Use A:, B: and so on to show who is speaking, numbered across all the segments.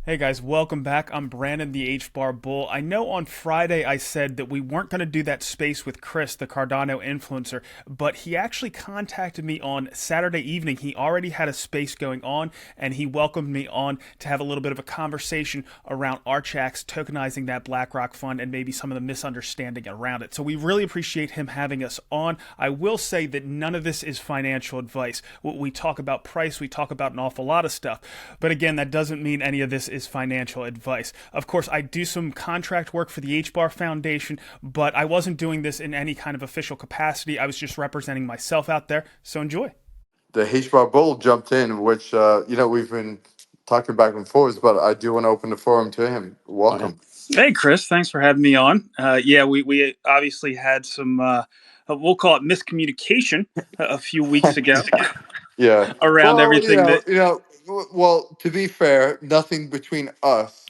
A: Hey guys, welcome back. I'm Brandon, the HBAR Bull. I know on Friday I said that we weren't going to do that space with Chris, the Cardano Influencer, but he actually contacted me on Saturday evening. He already had a space going on, and he welcomed me on to have a little bit of a conversation around Archax, tokenizing that BlackRock fund, and maybe some of the misunderstanding around it. So we really appreciate him having us on. I will say that none of this is financial advice. We talk about price, we talk about an awful lot of stuff, but again, that doesn't mean any of this is financial advice. Of course, I do some contract work for the HBAR Foundation, but I wasn't doing this in any kind of official capacity. I was just representing myself out there, so enjoy.
B: The HBAR Bull jumped in, which we've been talking back and forth, but I do want to open the forum to him. Welcome.
A: Hey, Chris, thanks for having me on. Yeah, we obviously had some, we'll call it miscommunication a few weeks ago
B: Yeah.
A: around
B: Well,
A: everything that.
B: well, to be fair, nothing between us.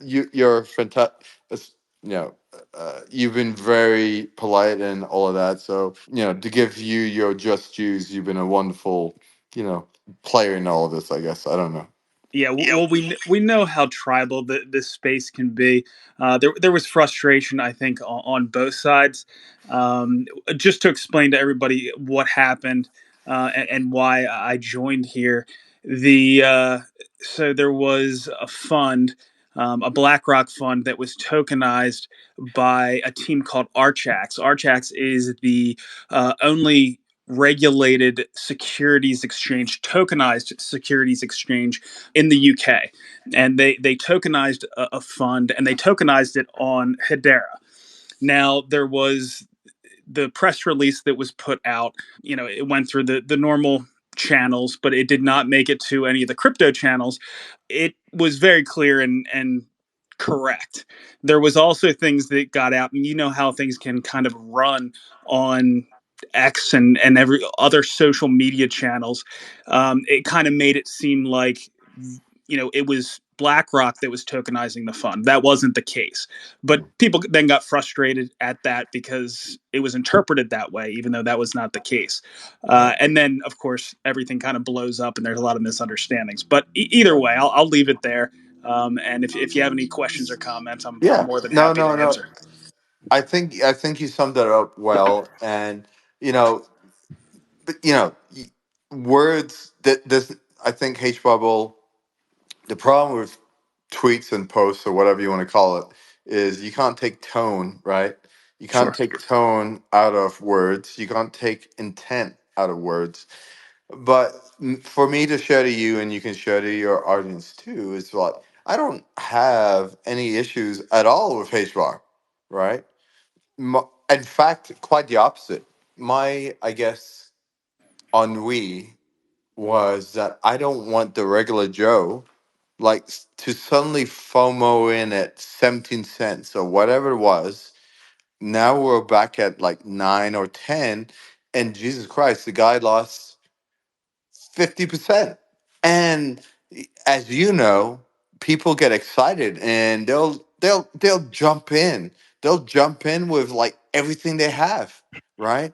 B: You're fantastic. You've been very polite and all of that. So, to give you your just dues, you've been a wonderful, player in all of this, I guess. I don't know.
A: Yeah, well, we know how tribal this space can be. There was frustration, I think, on both sides. Just to explain to everybody what happened and why I joined here, so there was a fund, a BlackRock fund that was tokenized by a team called Archax. Archax is the only regulated securities exchange, tokenized securities exchange in the UK, and they tokenized a fund, and they tokenized it on Hedera. Now there was the press release that was put out. It went through the normal channels, but it did not make it to any of the crypto channels. It was very clear and correct. There was also things that got out, and you know how things can kind of run on X and every other social media channels. It kind of made it seem like it was BlackRock that was tokenizing the fund. That wasn't the case, but people then got frustrated at that because it was interpreted that way, even though that was not the case. And then, of course, everything kind of blows up, and there's a lot of misunderstandings. But either way, I'll leave it there. And if you have any questions or comments, I'm
B: Yeah.
A: more than
B: No,
A: happy to
B: no, no.
A: answer.
B: I think you summed that up well, and you know, but words that this. I think H bubble. The problem with tweets and posts or whatever you want to call it is you can't take tone, right? You can't
A: Sure.
B: take tone out of words. You can't take intent out of words. But for me to share to you, and you can share to your audience too, is like I don't have any issues at all with HBAR, right? In fact, quite the opposite. My, I guess, ennui was that I don't want the regular Joe to suddenly FOMO in at 17 cents or whatever it was. Now we're back at like 9 or 10, and Jesus Christ, the guy lost 50%. And as you know, people get excited and they'll jump in. They'll jump in with like everything they have, right?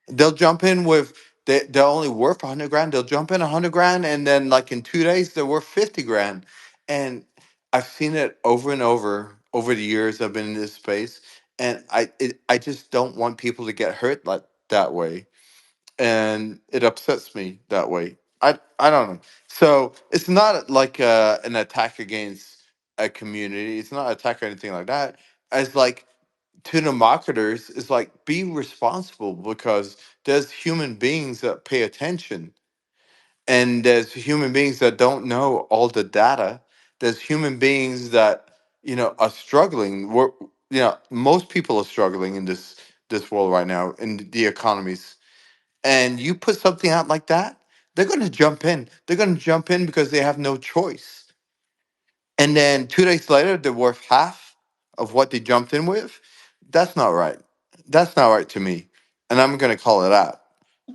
B: They'll jump in with they're only worth 100 grand. They'll jump in 100 grand, and then like in 2 days they're worth 50 grand. And I've seen it over and over the years I've been in this space, and I just don't want people to get hurt like that way, and it upsets me that way. I don't know. So it's not like an attack against a community. It's not an attack or anything like that. It's like to the marketers, it's like be responsible because there's human beings that pay attention, and there's human beings that don't know all the data. There's human beings that are struggling. Most people are struggling in this world right now in the economies, and you put something out like that, they're going to jump in. They're going to jump in because they have no choice. And then 2 days later, they're worth half of what they jumped in with. That's not right. That's not right to me. And I'm going to call it out.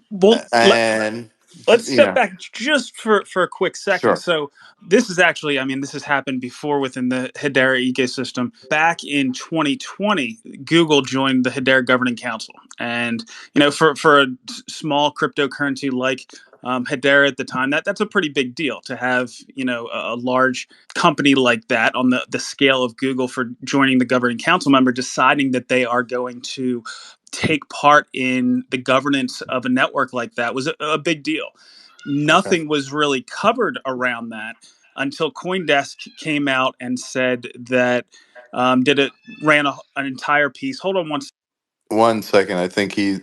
A: Well,
B: And,
A: let's
B: you
A: step
B: know,
A: back just for a quick second.
B: sure.
A: So this is actually, I mean, this has happened before within the Hedera ecosystem. Back in 2020, Google joined the Hedera Governing Council, and for a small cryptocurrency like Hedera at the time. That's a pretty big deal to have, a large company like that on the scale of Google for joining the governing council member, deciding that they are going to take part in the governance of a network like that was a big deal.
B: Okay.
A: Nothing was really covered around that until CoinDesk came out and said that did it ran an entire piece. Hold on one.
B: 1 second. I think he.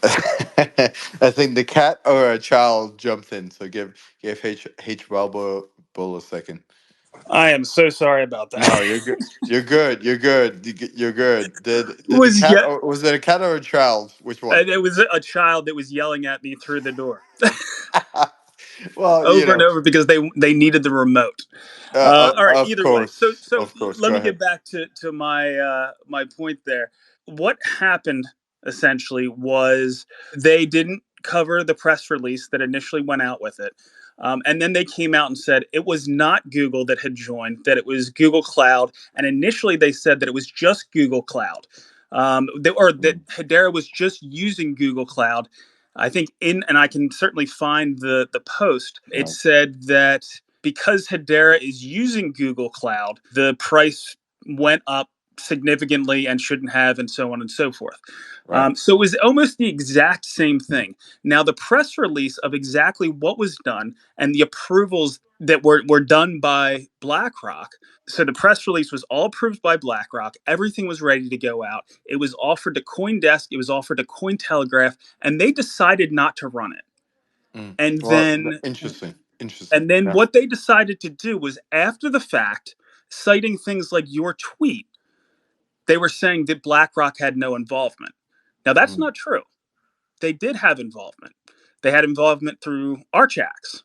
B: I think the cat or a child jumped in. So give H Bull a second.
A: I am so sorry about that.
B: No, you're good. You're good. You're good. You're good. Did the
A: was
B: cat
A: yet
B: or was it a cat or a child? Which one?
A: It was a child that was yelling at me through the door
B: Well,
A: over and over because they needed the remote. All right.
B: of
A: Either way, so
B: course,
A: so
B: of course.
A: let
B: Go
A: me
B: ahead.
A: get back to my my point there. What happened essentially was they didn't cover the press release that initially went out with it. And then they came out and said it was not Google that had joined, that it was Google Cloud. And initially they said that it was just Google Cloud, or that
B: Mm,
A: Hedera was just using Google Cloud. I think and I can certainly find the post. It
B: right.
A: said that because Hedera is using Google Cloud, the price went up significantly and shouldn't have, and so on and so forth.
B: Right.
A: So it was almost the exact same thing. Now, the press release of exactly what was done and the approvals that were done by BlackRock. So the press release was all approved by BlackRock. Everything was ready to go out. It was offered to CoinDesk. It was offered to Cointelegraph, and they decided not to run it.
B: Mm.
A: And
B: Well,
A: then
B: interesting. Interesting.
A: and then
B: Yeah.
A: what they decided to do was after the fact, citing things like your tweet, they were saying that BlackRock had no involvement. Now that's
B: Mm.
A: not true. They did have involvement. They had involvement through Archax.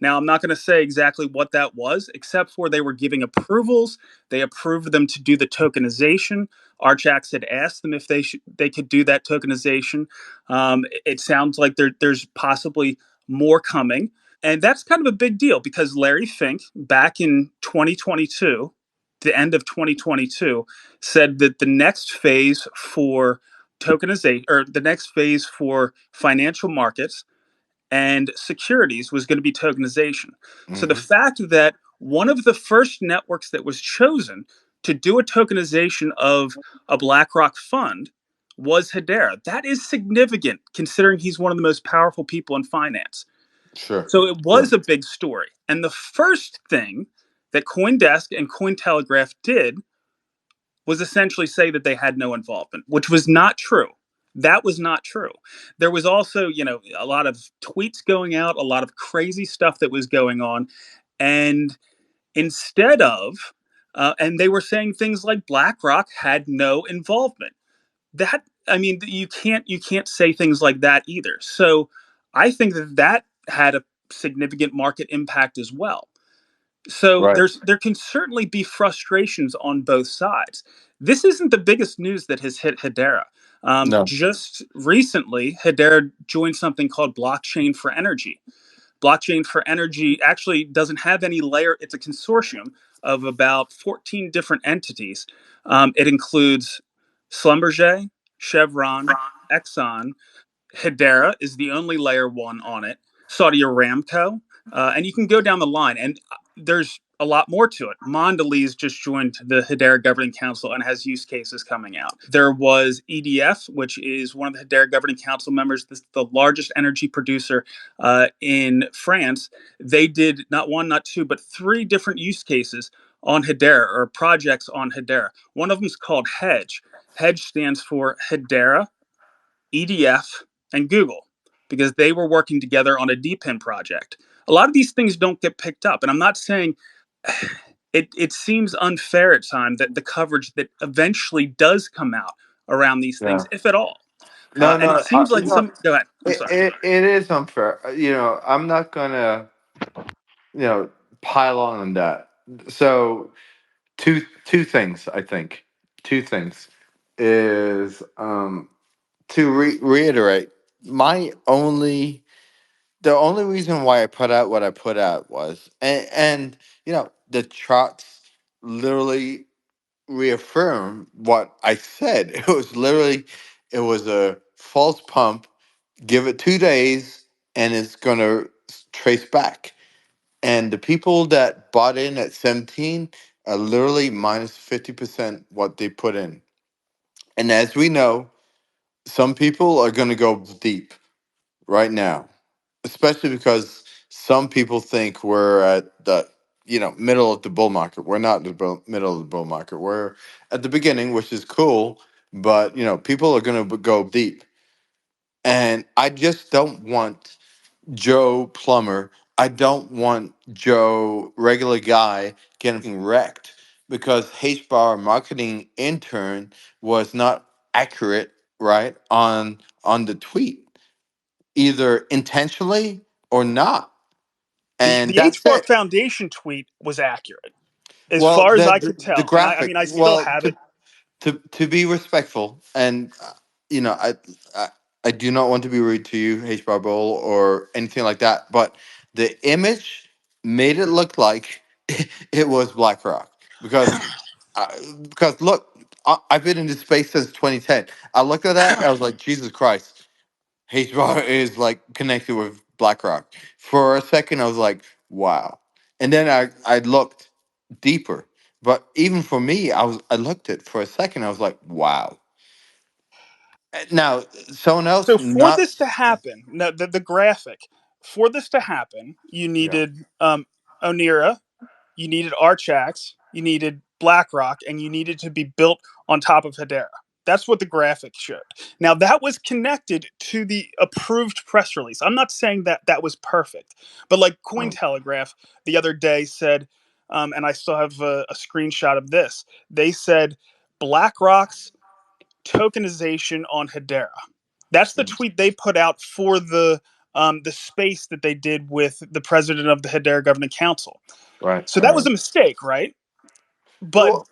A: Now, I'm not going to say exactly what that was, except for they were giving approvals. They approved them to do the tokenization. Archax had asked them if they could do that tokenization. It sounds like there's possibly more coming, and that's kind of a big deal because Larry Fink, back in 2022, the end of 2022, said that the next phase for tokenization, or the next phase for financial markets and securities, was going to be tokenization. So the
B: Mm-hmm.
A: fact that one of the first networks that was chosen to do a tokenization of a BlackRock fund was Hedera. That is significant considering he's one of the most powerful people in finance.
B: Sure.
A: So it
B: Sure.
A: was a big story. And the first thing that CoinDesk and Cointelegraph did was essentially say that they had no involvement, which was not true. That was not true. There was also, a lot of tweets going out, a lot of crazy stuff that was going on. And instead of, and they were saying things like BlackRock had no involvement. That, I mean, you can't say things like that either. So I think that had a significant market impact as well. So
B: Right.
A: there can certainly be frustrations on both sides. This isn't the biggest news that has hit Hedera.
B: No.
A: Just recently, Hedera joined something called Blockchain for Energy. Blockchain for Energy actually doesn't have any layer. It's a consortium of about 14 different entities. It includes Schlumberger, Chevron, Exxon. Hedera is the only layer one on it. Saudi Aramco, and you can go down the line. And there's a lot more to it. Mondelez just joined the Hedera Governing Council and has use cases coming out. There was EDF, which is one of the Hedera Governing Council members, the largest energy producer in France. They did not one, not two, but three different use cases on Hedera, or projects on Hedera. One of them is called Hedge. Hedge stands for Hedera, EDF, and Google, because they were working together on a DPIN project. A lot of these things don't get picked up. And I'm not saying it seems unfair at times that the coverage that eventually does come out around these things,
B: Yeah.
A: if at all.
B: No.
A: And it
B: No.
A: seems like
B: No.
A: go ahead. I'm sorry.
B: It is unfair. I'm not gonna you know pile on that. So two things. I think two things is to reiterate my only the only reason why I put out what I put out was and the charts literally reaffirm what I said. It was a false pump Give it 2 days, and it's going to trace back. And the people that bought in at 17 are literally minus 50% what they put in. And as we know, some people are going to go deep right now, especially because some people think we're at the middle of the bull market. We're not the middle of the bull market. We're at the beginning, which is cool, but people are going to go deep. And I just don't want Joe Plumber. I don't want Joe regular guy getting wrecked because HBAR marketing intern was not accurate, right, on the tweet, either intentionally or not. And
A: The
B: that's
A: HBAR
B: it.
A: Foundation tweet was accurate as
B: Well,
A: far as
B: the
A: I could
B: the
A: tell, and I
B: graphic.
A: mean I still
B: Well,
A: have it.
B: to be respectful, and you know, I, I I do not want to be rude to you, H Bar Bowl, or anything like that. But the image made it look like it was BlackRock because because look, I've been in this space since 2010. I looked at that, and I was like, Jesus Christ, H Bar is like connected with BlackRock. For a second, I was like, wow, and then I looked deeper. But even for me, I looked at for a second. I was like, "Wow." Now, someone else
A: So for
B: not.
A: this to happen, no, the graphic for this to happen, you
B: Yeah,
A: needed Onira, you needed Archax, you needed BlackRock, and you needed to be built on top of Hedera. That's what the graphic showed. Now that was connected to the approved press release. I'm not saying that that was perfect, but like
B: right,
A: Cointelegraph the other day said, and I still have a screenshot of this. They said BlackRock's tokenization on Hedera. That's the tweet they put out for the space that they did with the president of the Hedera Governing Council.
B: right,
A: So that was
B: right.
A: a mistake, right? But
B: Well,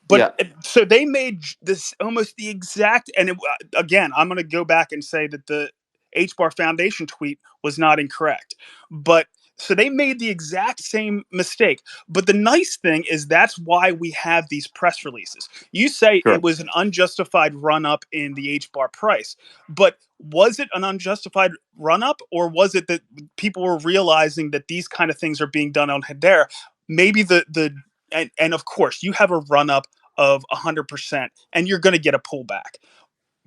A: but
B: yeah,
A: so they made this almost the exact, and again, I'm going to go back and say that the HBAR Foundation tweet was not incorrect, but so they made the exact same mistake. But the nice thing is that's why we have these press releases. You say it
B: sure.
A: was an unjustified run up in the HBAR price, but was it an unjustified run up, or was it that people were realizing that these kind of things are being done on Hedera? Maybe the and of course you have a run up of 100% and you're going to get a pullback,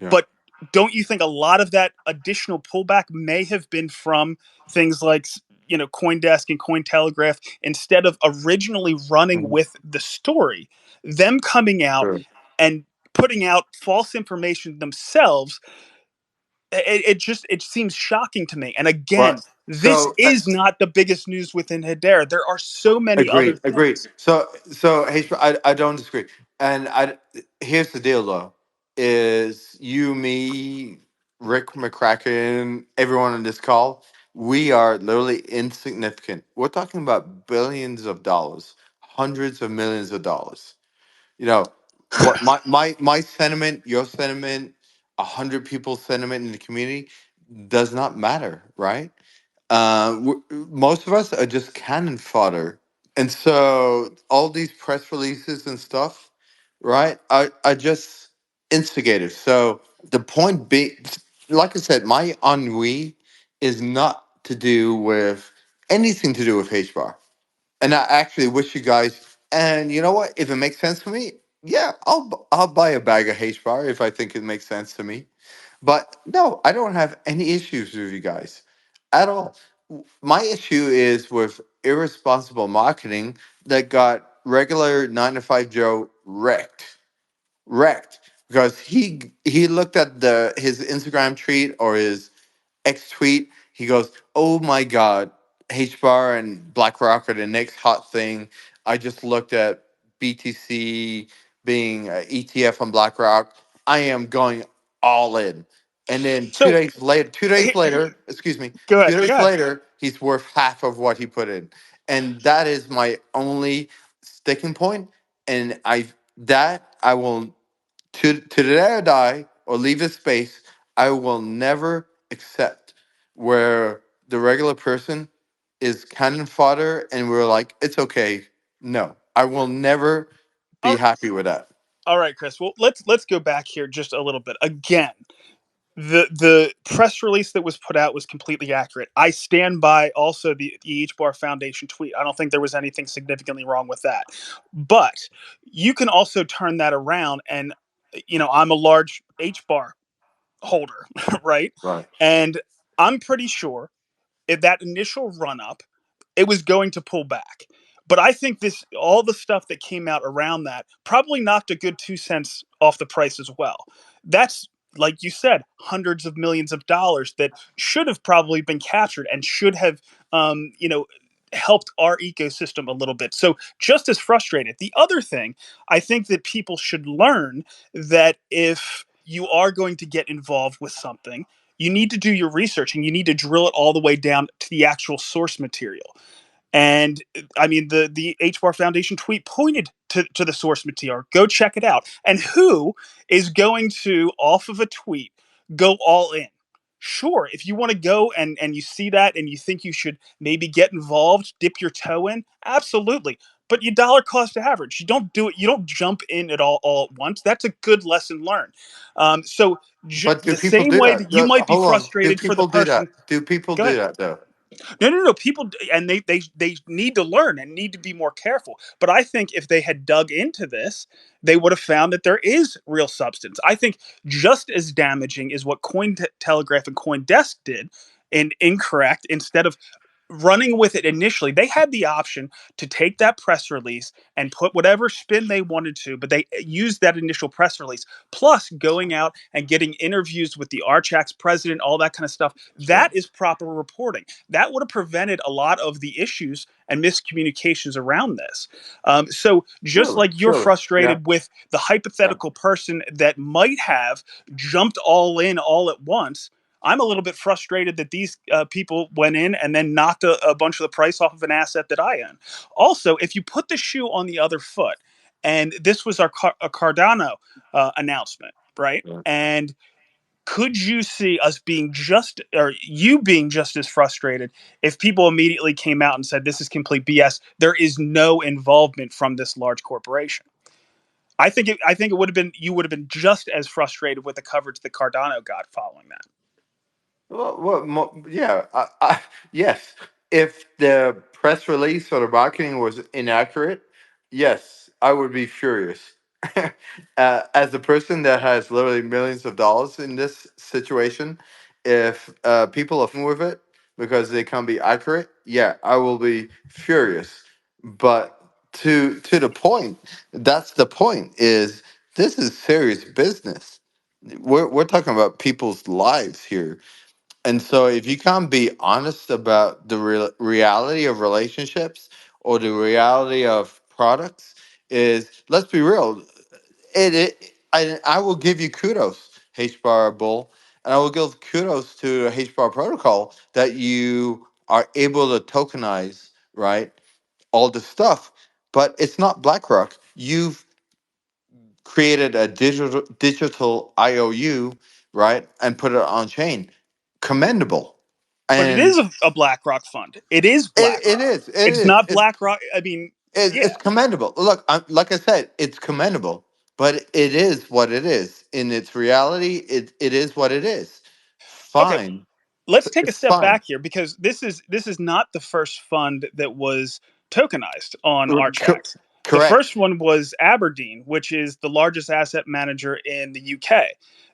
B: Yeah,
A: but don't you think a lot of that additional pullback may have been from things like CoinDesk and Cointelegraph, instead of originally running
B: mhm,
A: with the story, them coming out
B: sure.
A: and putting out false information themselves? It seems shocking to me. And again,
B: But
A: this
B: so
A: is not the biggest news within Hedera. There are so many other
B: agreed, agreed.
A: things.
B: So H, I don't disagree. And here's the deal though: is you, me, Rick McCracken, everyone on this call, we are literally insignificant. We're talking about billions of dollars, hundreds of millions of dollars. You know what my sentiment, your sentiment, 100 people's sentiment in the community does not matter, right? Most of us are just cannon fodder, and so all these press releases and stuff, right, are just instigated. So the point being, like I said, my ennui is not to do with anything to do with HBAR. And I actually wish you guys. And you know what? If it makes sense for me, yeah, I'll buy a bag of H bar if I think it makes sense to me. But no, I don't have any issues with you guys at all. My issue is with irresponsible marketing that got regular 9 to 5 Joe wrecked because he looked at the his Instagram tweet or his X tweet. He goes, "Oh my God, HBAR and BlackRock are the next hot thing. I just looked at BTC being a ETF on BlackRock. I am going all in." And then two
A: So
B: days later, 2 days later, excuse me,
A: go
B: two
A: ahead, go
B: days
A: ahead.
B: later, he's worth half of what he put in, and that is my only sticking point. And I will to the day I die or leave this space, I will never accept where the regular person is cannon fodder and we're like, it's okay. No, I will never be
A: All
B: happy with that.
A: All right, Chris. Well, let's go back here just a little bit. Again, The press release that was put out was completely accurate. I stand by also the HBAR Foundation tweet. I don't think there was anything significantly wrong with that. But you can also turn that around, and I'm a large HBAR holder, right?
B: Right.
A: And I'm pretty sure if that initial run up, it was going to pull back. But I think this all the stuff that came out around that probably knocked a good 2 cents off the price as well. That's, like you said, hundreds of millions of dollars that should have probably been captured and should have helped our ecosystem a little bit. So just as frustrated. The other thing I think that people should learn, that if you are going to get involved with something, you need to do your research and you need to drill it all the way down to the actual source material. And I mean, the HBAR Foundation tweet pointed to the source material. Go check it out. And who is going to, off of a tweet, go all in? Sure, if you want to go and you see that and you think you should maybe get involved, dip your toe in, absolutely. But you dollar cost average. You don't do it. You don't jump in at all at once. That's a good lesson learned. So
B: But do
A: the
B: people
A: same
B: do
A: way
B: that?
A: that you might be
B: Hold on. Do
A: frustrated for the
B: people do that?
A: person.
B: Do people
A: Go
B: do
A: ahead.
B: that though?
A: No, no, no. People, and they need to learn and need to be more careful. But I think if they had dug into this, they would have found that there is real substance. I think just as damaging is what Cointelegraph and CoinDesk did, and incorrect. Instead of running with it initially, they had the option to take that press release and put whatever spin they wanted to, but they used that initial press release, plus going out and getting interviews with the Archax president, all that kind of stuff.
B: Sure.
A: That is proper reporting. That would have prevented a lot of the issues and miscommunications around this. So just
B: Surely.
A: like you're
B: Surely. Yeah.
A: frustrated with the
B: Yeah.
A: hypothetical person that might have jumped all in all at once, I'm a little bit frustrated that these people went in and then knocked a bunch of the price off of an asset that I own. Also, if you put the shoe on the other foot, and this was a Cardano announcement, right?
B: Yeah.
A: And could you see us being just, or you being just as frustrated if people immediately came out and said, this is complete BS? There is no involvement from this large corporation. I think it would have been, you would have been just as frustrated with the coverage that Cardano got following that.
B: Yeah, yes. If the press release or the marketing was inaccurate, yes, I would be furious. As a person that has literally millions of dollars in this situation, if people are with it because they can't be accurate, yeah, I will be furious. But to the point, that's the point. Is this is serious business? We're talking about people's lives here, and so, if you can't be honest about the reality of relationships or the reality of products, is let's be real. I will give you kudos, HBAR Bull, and I will give kudos to HBAR Protocol that you are able to tokenize, right, all the stuff. But it's not BlackRock. You've created a digital IOU, right, and put it on chain. Commendable.
A: But it
B: And
A: is a BlackRock fund. It is
B: it
A: BlackRock.
B: is, it
A: It's
B: is,
A: not BlackRock. I mean,
B: it's
A: yeah.
B: commendable. Look, like I said, it's commendable, but it is what it is. In its reality, it is what it is.
A: Okay,
B: Fine.
A: let's take a
B: It's
A: step
B: fine.
A: back here, because this is not the first fund that was tokenized on Archax. The
B: Correct.
A: first one was Aberdeen, which is the largest asset manager in the UK.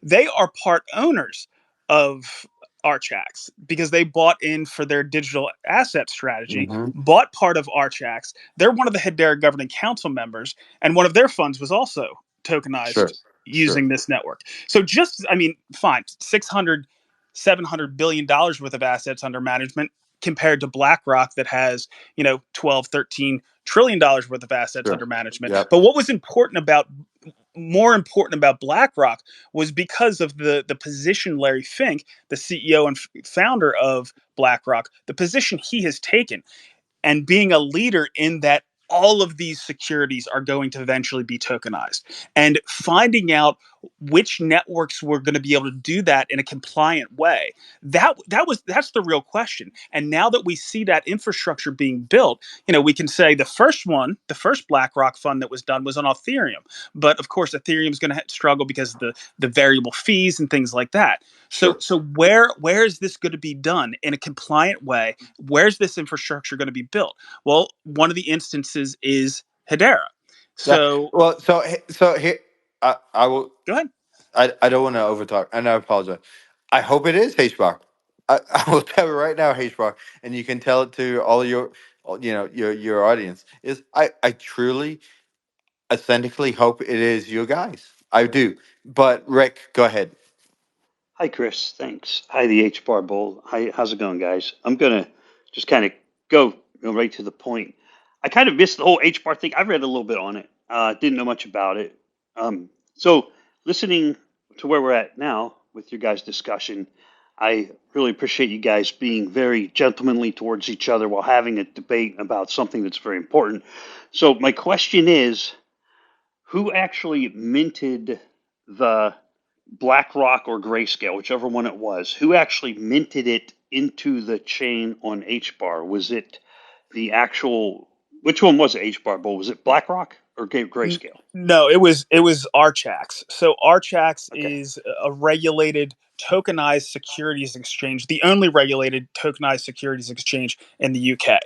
A: They are part owners of Archax because they bought in for their digital asset strategy,
B: Hmm.
A: bought part of Archax. They're one of the Hedera governing council members, and one of their funds was also tokenized
B: Sure. Sure.
A: using this network. So just, I mean, fine, 600 $700 billion worth of assets under management compared to BlackRock that has, 12, $13 trillion worth of assets
B: Sure.
A: under management.
B: Yep.
A: But what was more important about BlackRock was because of the position Larry Fink, the CEO and founder of BlackRock, the position he has taken and being a leader in that all of these securities are going to eventually be tokenized. And finding out which networks were going to be able to do that in a compliant way, that's the real question. And now that we see that infrastructure being built, we can say the first BlackRock fund that was done was on Ethereum. But of course, Ethereum is going to struggle because of the variable fees and things like that. So
B: Sure.
A: so where is this going to be done in a compliant way? Where's this infrastructure going to be built? Well, one of the instances is Hedera.
B: Yeah.
A: So
B: Well, so here, I will.
A: go ahead.
B: I don't want to overtalk, and I apologize. I hope it is HBAR. I will tell you right now, HBAR, and you can tell it to all your, your audience. Is I truly, authentically hope it is you guys. I do. But Rick, go ahead.
C: Hi, Chris. Thanks. Hi, the HBAR Bull. Hi, how's it going, guys? I'm gonna just kind of go right to the point. I kind of missed the whole HBAR thing. I read a little bit on it. Didn't know much about it. So listening to where we're at now with your guys' discussion, I really appreciate you guys being very gentlemanly towards each other while having a debate about something that's very important. So my question is, who actually minted the BlackRock or Grayscale, whichever one it was, who actually minted it into the chain on HBAR? Was it the actual, which one was it, HBAR Bull? Was it BlackRock or Grayscale?
A: No, it was Archax. So Archax
C: Okay.
A: is a regulated tokenized securities exchange, the only regulated tokenized securities exchange in the UK.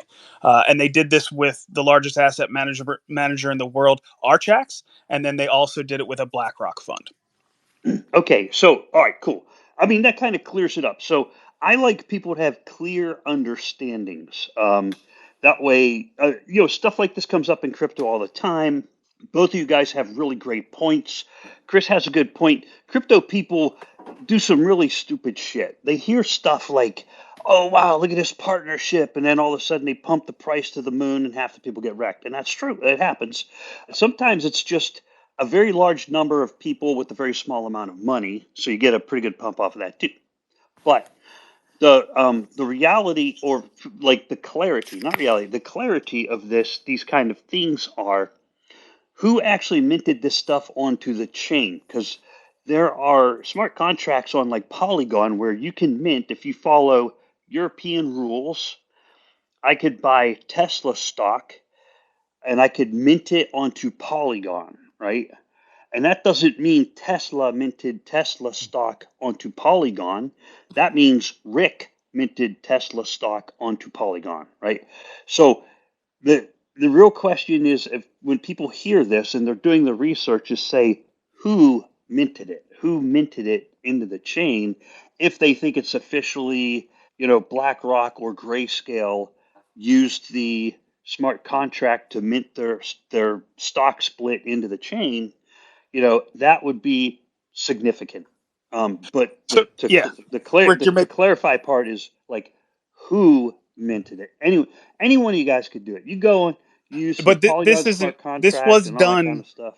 A: And they did this with the largest asset manager in the world, Archax, and then they also did it with a BlackRock fund.
C: Okay. So, all right, cool. I mean, that kind of clears it up. So I like people to have clear understandings. That way, stuff like this comes up in crypto all the time. Both of you guys have really great points. Chris has a good point. Crypto people do some really stupid shit. They hear stuff like, oh, wow, look at this partnership. And then all of a sudden they pump the price to the moon and half the people get wrecked. And that's true. It happens. Sometimes it's just a very large number of people with a very small amount of money. So you get a pretty good pump off of that too. But the reality, or like the clarity, not reality, the clarity of these kind of things are who actually minted this stuff onto the chain, because there are smart contracts on like Polygon where you can mint if you follow European rules. I could buy Tesla stock and I could mint it onto Polygon, right? And that doesn't mean Tesla minted Tesla stock onto Polygon. That means Rick minted Tesla stock onto Polygon, right? So the the real question is, if when people hear this and they're doing the research, is say who minted it into the chain, if they think it's officially, BlackRock or Grayscale used the smart contract to mint their stock split into the chain, that would be significant. But
A: So yeah, Rick,
C: the clarify part is like who minted it. Any one of you guys could do it. You go and use some
A: but this
C: Polygon
A: isn't.
C: smart
A: This
C: contract
A: was
C: and all that kind
A: done.
C: of stuff.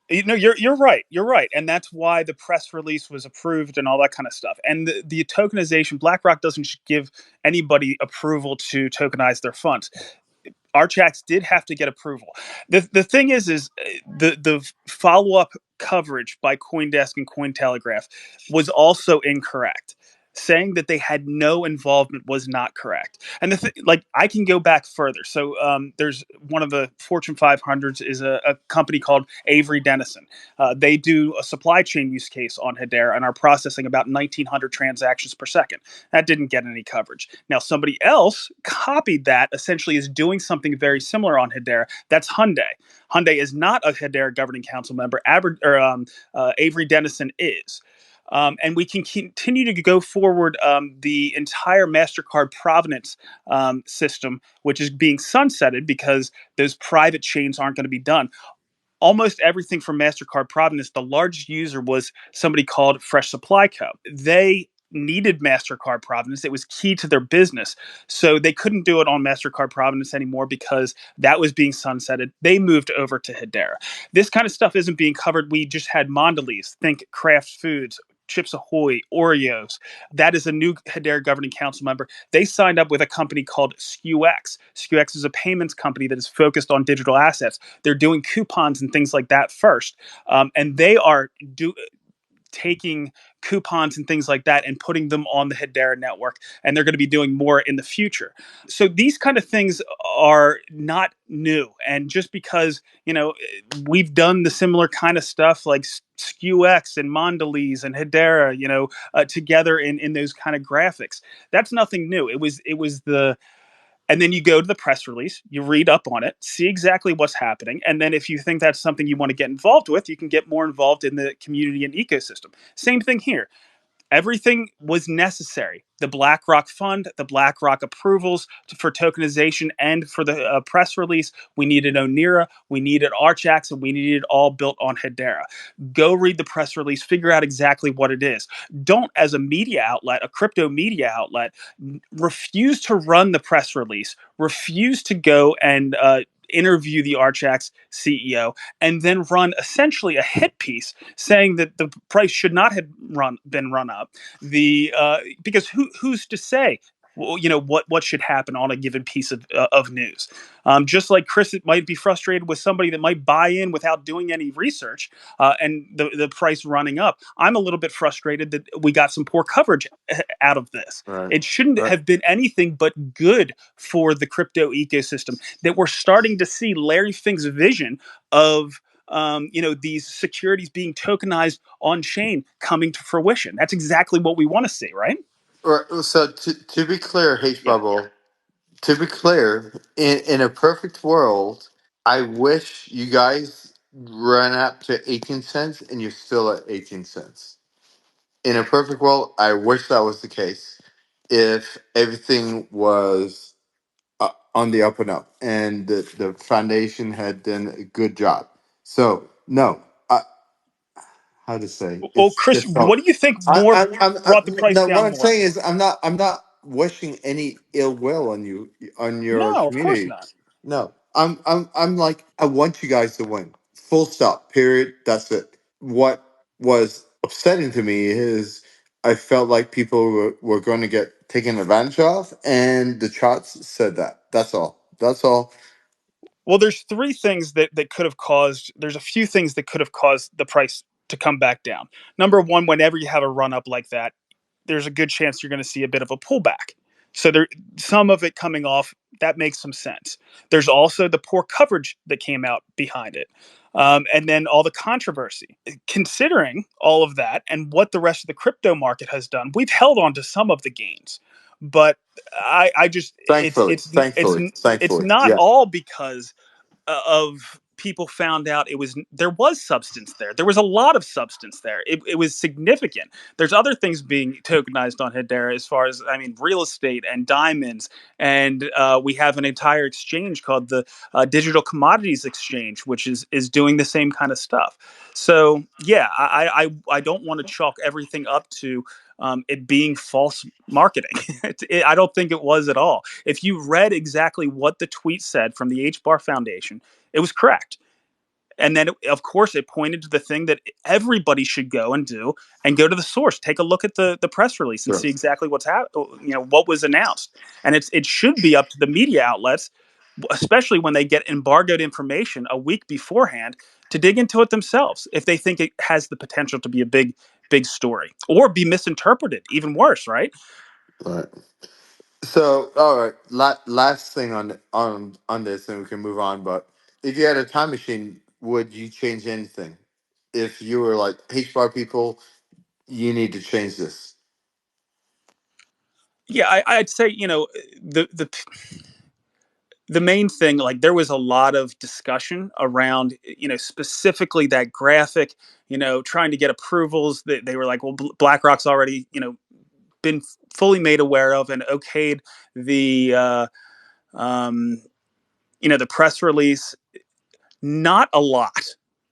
A: You're right. You're right, and that's why the press release was approved and all that kind of stuff. And the tokenization, BlackRock doesn't give anybody approval to tokenize their funds. Archax did have to get approval. The thing is the follow up coverage by CoinDesk and Cointelegraph was also incorrect. Saying that they had no involvement was not correct. And like I can go back further. So there's one of the Fortune 500s is a company called Avery Dennison. They do a supply chain use case on Hedera and are processing about 1,900 transactions per second. That didn't get any coverage. Now, somebody else copied that, essentially is doing something very similar on Hedera. That's Hyundai. Hyundai is not a Hedera governing council member. Avery Dennison is. And we can continue to go forward the entire MasterCard Provenance system, which is being sunsetted because those private chains aren't going to be done. Almost everything from MasterCard Provenance, the largest user was somebody called Fresh Supply Co. They needed MasterCard Provenance. It was key to their business. So they couldn't do it on MasterCard Provenance anymore because that was being sunsetted. They moved over to Hedera. This kind of stuff isn't being covered. We just had Mondelez, think Kraft Foods, Chips Ahoy, Oreos. That is a new Hedera governing council member. They signed up with a company called SKUX. SKUX is a payments company that is focused on digital assets. They're doing coupons and things like that first. And they are taking coupons and things like that and putting them on the Hedera network. And they're going to be doing more in the future. So these kind of things are not new. And just because, we've done the similar kind of stuff like SKUX and Mondelez and Hedera, together in those kind of graphics. That's nothing new. It was the and then you go to the press release, you read up on it, see exactly what's happening. And then if you think that's something you want to get involved with, you can get more involved in the community and ecosystem. Same thing here. Everything was necessary. The BlackRock fund, the BlackRock approvals for tokenization, and for the press release. We needed Onira, we needed Archax, and we needed it all built on Hedera. Go read the press release, figure out exactly what it is. Don't, as a media outlet, a crypto media outlet, refuse to run the press release, refuse to go and interview the Archax CEO, and then run essentially a hit piece saying that the price should not have been run up. Because who's to say? Well, what should happen on a given piece of news. Just like Chris might be frustrated with somebody that might buy in without doing any research, and the price running up. I'm a little bit frustrated that we got some poor coverage out of this.
B: Right.
A: It shouldn't
B: Right.
A: have been anything but good for the crypto ecosystem, that we're starting to see Larry Fink's vision of these securities being tokenized on chain coming to fruition. That's exactly what we want to see, right?
B: Right. So to be clear, H
A: Yeah.
B: bubble. To be clear, in a perfect world, I wish you guys ran up to 18 cents and you're still at 18 cents. In a perfect world, I wish that was the case. If everything was on the up and up and the foundation had done a good job. So, no, how to say,
A: Well,
B: it's
A: Chris,
B: just so.
A: what do you think more brought the price
B: No. What
A: down
B: I'm
A: more?
B: saying is, I'm not wishing any ill will on you, on your
A: No, of course
B: community.
A: not.
B: No, I'm like, I want you guys to win. Full stop. Period. That's it. What was upsetting to me is I felt like people were going to get taken advantage of, and the charts said that. That's all. That's all.
A: Well, there's three things that could have caused. There's a few things that could have caused the price to come back down. Number one, whenever you have a run up like that, there's a good chance you're going to see a bit of a pullback. So there, some of it coming off, that makes some sense. There's also the poor coverage that came out behind it, and then all the controversy. Considering all of that and what the rest of the crypto market has done, we've held on to some of the gains, but I just
B: Thankfully, thankfully,
A: it's
B: thankfully.
A: not
B: Yeah.
A: all because of people found out there was substance there. There was a lot of substance there. It was significant. There's other things being tokenized on Hedera, as far as, I mean, real estate and diamonds, and we have an entire exchange called the Digital Commodities Exchange, which is doing the same kind of stuff. So yeah, I don't want to chalk everything up to it being false marketing. I don't think it was at all. If you read exactly what the tweet said from the HBAR Foundation, it was correct. And then, of course, it pointed to the thing that everybody should go and do, and go to the source. Take a look at the press release and
B: Sure.
A: see exactly what was announced. And it should be up to the media outlets, especially when they get embargoed information a week beforehand, to dig into it themselves if they think it has the potential to be a big story, or be misinterpreted, even worse, right?
B: Right. So, all right. Last thing on this, and we can move on. But if you had a time machine, would you change anything? If you were like HBAR people, you need to change this.
A: Yeah, I'd say, the main thing, like, there was a lot of discussion around, specifically that graphic, trying to get approvals. That they were like, well, BlackRock's already, been fully made aware of and okayed the um, the press release. Not a lot.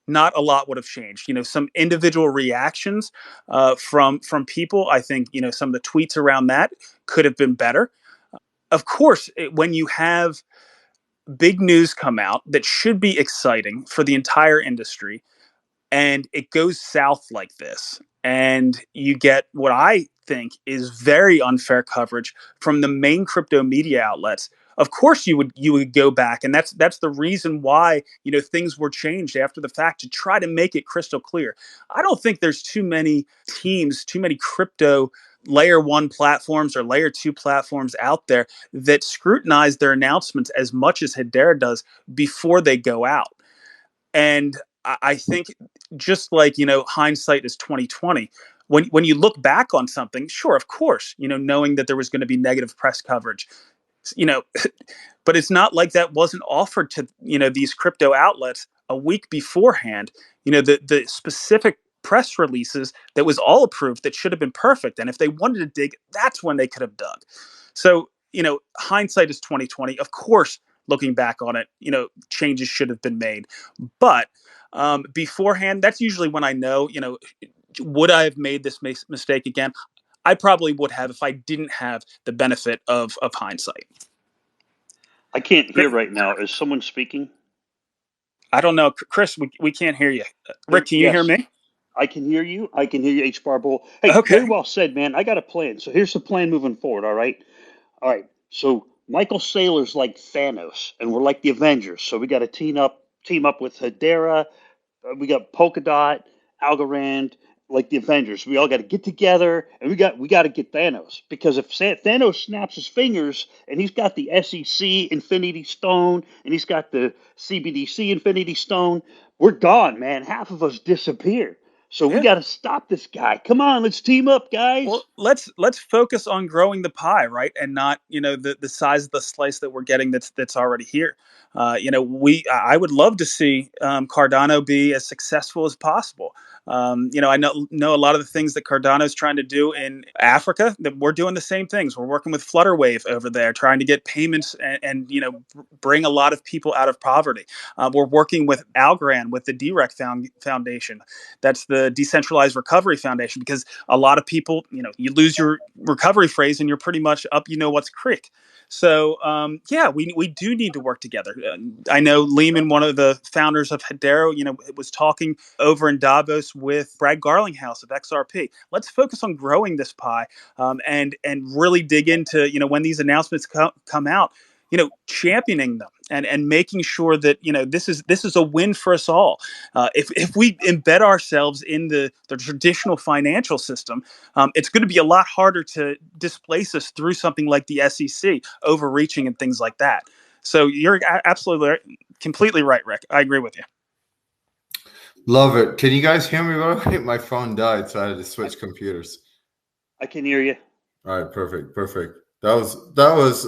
A: Not a lot would have changed. Some individual reactions from people. I think, some of the tweets around that could have been better. Of course, when you have big news come out that should be exciting for the entire industry, and it goes south like this, and you get what I think is very unfair coverage from the main crypto media outlets. Of course, you would go back, and that's the reason why things were changed after the fact to try to make it crystal clear. I don't think there's too many teams, too many crypto layer one platforms or layer two platforms out there that scrutinize their announcements as much as Hedera does before they go out. And I think just like, hindsight is 2020. When you look back on something, sure, of course, knowing that there was going to be negative press coverage, you know, but it's not like that wasn't offered to, these crypto outlets a week beforehand. The specific press releases that was all approved that should have been perfect. And if they wanted to dig, that's when they could have dug. So, hindsight is 2020. Of course, looking back on it, changes should have been made. But beforehand, that's usually when I know, would I have made this mistake again? I probably would have if I didn't have the benefit of hindsight.
C: I can't hear right now. Is someone speaking?
A: I don't know, Chris. We can't hear you. Rick, can you hear
C: Yes,
A: me?
C: I can hear you. I can hear you, HBAR Bull. Hey, very
A: Okay.
C: well said, man. I got a plan. So here's the plan moving forward. All right. All right. So Michael Saylor's like Thanos, and we're like the Avengers. So we got to team up with Hedera. We got Polkadot, Algorand, like the Avengers. We all got to get together, and we got to get Thanos, because if Thanos snaps his fingers and he's got the SEC Infinity Stone and he's got the CBDC Infinity Stone, we're gone, man. Half of us disappear. So we
A: Yeah.
C: got to stop this guy. Come on, let's team up,
A: Well,
C: guys.
A: let's focus on growing the pie, right, and not the size of the slice that we're getting that's already here. I would love to see Cardano be as successful as possible. I know a lot of the things that Cardano is trying to do in Africa. That we're doing the same things. We're working with Flutterwave over there, trying to get payments and bring a lot of people out of poverty. We're working with Algorand, with the DREC Foundation. That's the Decentralized Recovery Foundation, because a lot of people, you lose your recovery phrase and you're pretty much up, what's crick. So, yeah, we do need to work together. I know Lehman, one of the founders of Hedera, was talking over in Davos with Brad Garlinghouse of XRP. Let's focus on growing this pie, and really dig into, when these announcements come out, championing them and making sure that this is a win for us all. If we embed ourselves in the traditional financial system, it's going to be a lot harder to displace us through something like the SEC overreaching and things like that. So you're absolutely completely right, Rick. I agree with you.
B: Love it. Can you guys hear me? By the way, my phone died, so I had to switch computers.
C: I can hear you.
B: All right, perfect. That was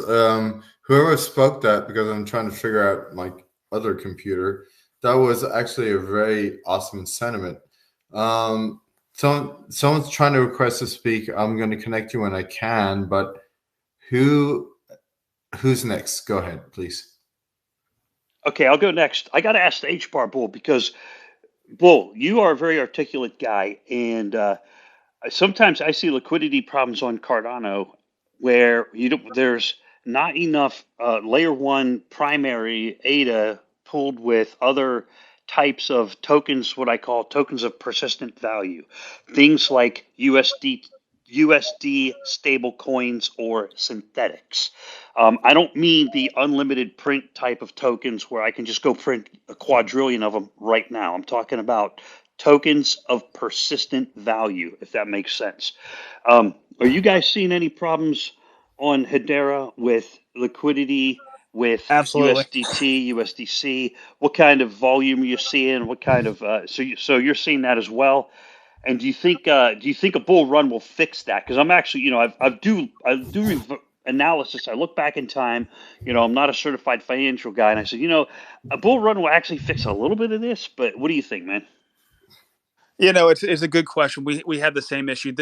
B: whoever spoke that, because I'm trying to figure out my other computer. That was actually a very awesome sentiment. Someone's trying to request to speak. I'm going to connect you when I can, but who's next? Go ahead, please.
C: Okay, I'll go next. I got to ask the HBAR Bull, because Bull, you are a very articulate guy, and sometimes I see liquidity problems on Cardano where there's not enough layer one primary ADA pooled with other types of tokens, what I call tokens of persistent value, things like USD stable coins or synthetics. I don't mean the unlimited print type of tokens where I can just go print a quadrillion of them right now. I'm talking about tokens of persistent value, if that makes sense. Are you guys seeing any problems on Hedera with liquidity, with
A: Absolutely.
C: USDT, USDC? What kind of volume are you seeing? What kind of so you're seeing that as well? And do you think a bull run will fix that? Because I'm actually, I do analysis. I look back in time. I'm not a certified financial guy, and I said, a bull run will actually fix a little bit of this. But what do you think, man?
A: It's a good question. We had the same issue.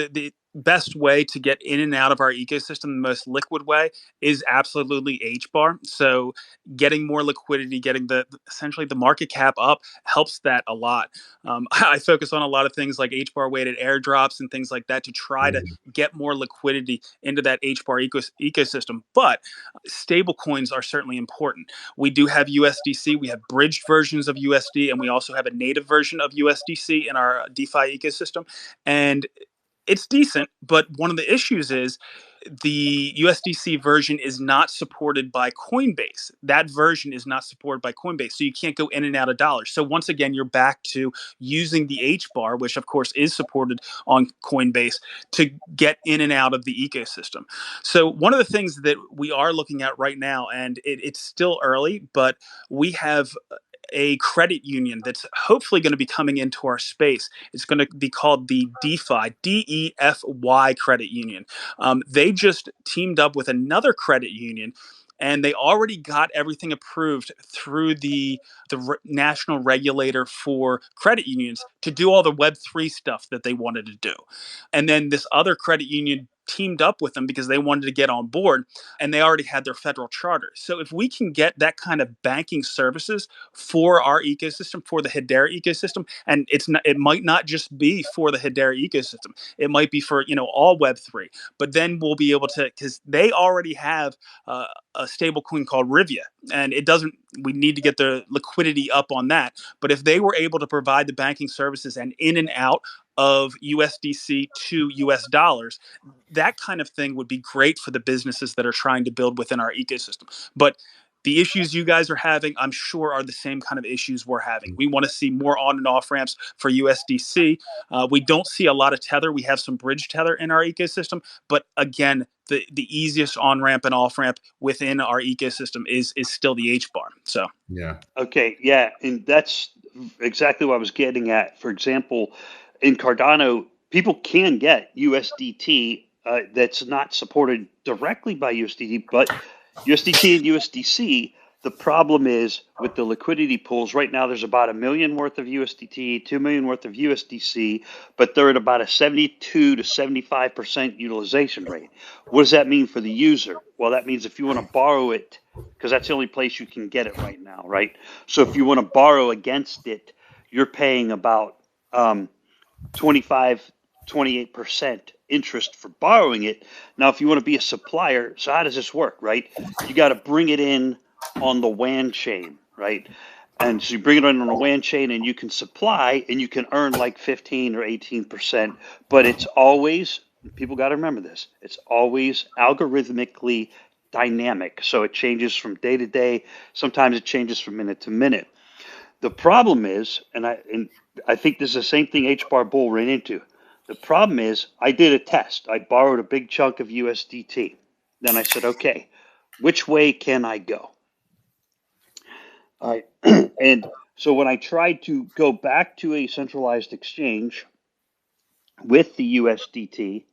A: best way to get in and out of our ecosystem, the most liquid way, is absolutely HBAR. So getting more liquidity, getting the essentially the market cap up helps that a lot. I focus on a lot of things like HBAR weighted airdrops and things like that to try to get more liquidity into that HBAR ecosystem. But stable coins are certainly important. We do have USDC, we have bridged versions of USD, and we also have a native version of USDC in our DeFi ecosystem. And it's decent, but one of the issues is the USDC version is not supported by Coinbase. That version is not supported by Coinbase, so you can't go in and out of dollars. So once again, you're back to using the HBAR, which of course is supported on Coinbase, to get in and out of the ecosystem. So one of the things that we are looking at right now, and it's still early, but we have a credit union that's hopefully going to be coming into our space. It's going to be called the DeFi, DEFY Credit Union. They just teamed up with another credit union, and they already got everything approved through the national regulator for credit unions to do all the Web3 stuff that they wanted to do. And then this other credit union teamed up with them because they wanted to get on board, and they already had their federal charter. So if we can get that kind of banking services for our ecosystem, for the Hedera ecosystem, and it might not just be for the Hedera ecosystem, it might be for all Web3. But then we'll be able to, because they already have a stable coin called Rivia, and it doesn't. We need to get the liquidity up on that. But if they were able to provide the banking services and in and out of USDC to US dollars, that kind of thing would be great for the businesses that are trying to build within our ecosystem. But the issues you guys are having, I'm sure, are the same kind of issues we're having. We want to see more on and off ramps for USDC. We don't see a lot of tether. We have some bridge tether in our ecosystem, but again, the easiest on ramp and off ramp within our ecosystem is still the HBAR. So
D: yeah,
C: Okay, yeah, and that's exactly what I was getting at. For example, in Cardano, people can get USDT that's not supported directly by USDT, but USDT and USDC. The problem is with the liquidity pools. Right now, there's about 1 million worth of USDT, 2 million worth of USDC, but they're at about a 72 to 75% utilization rate. What does that mean for the user? Well, that means if you want to borrow it, because that's the only place you can get it right now, right? So if you want to borrow against it, you're paying about 25, 28% interest for borrowing it. Now, if you want to be a supplier, so how does this work, right? You got to bring it in on the WAN chain, right? And so you bring it in on the WAN chain and you can supply and you can earn like 15 or 18%, but it's always, people got to remember this, it's always algorithmically dynamic. So it changes from day to day. Sometimes it changes from minute to minute. The problem is, and I think this is the same thing HBAR Bull ran into. The problem is I did a test. I borrowed a big chunk of USDT. Then I said, okay, which way can I go? All right. And so when I tried to go back to a centralized exchange with the USDT,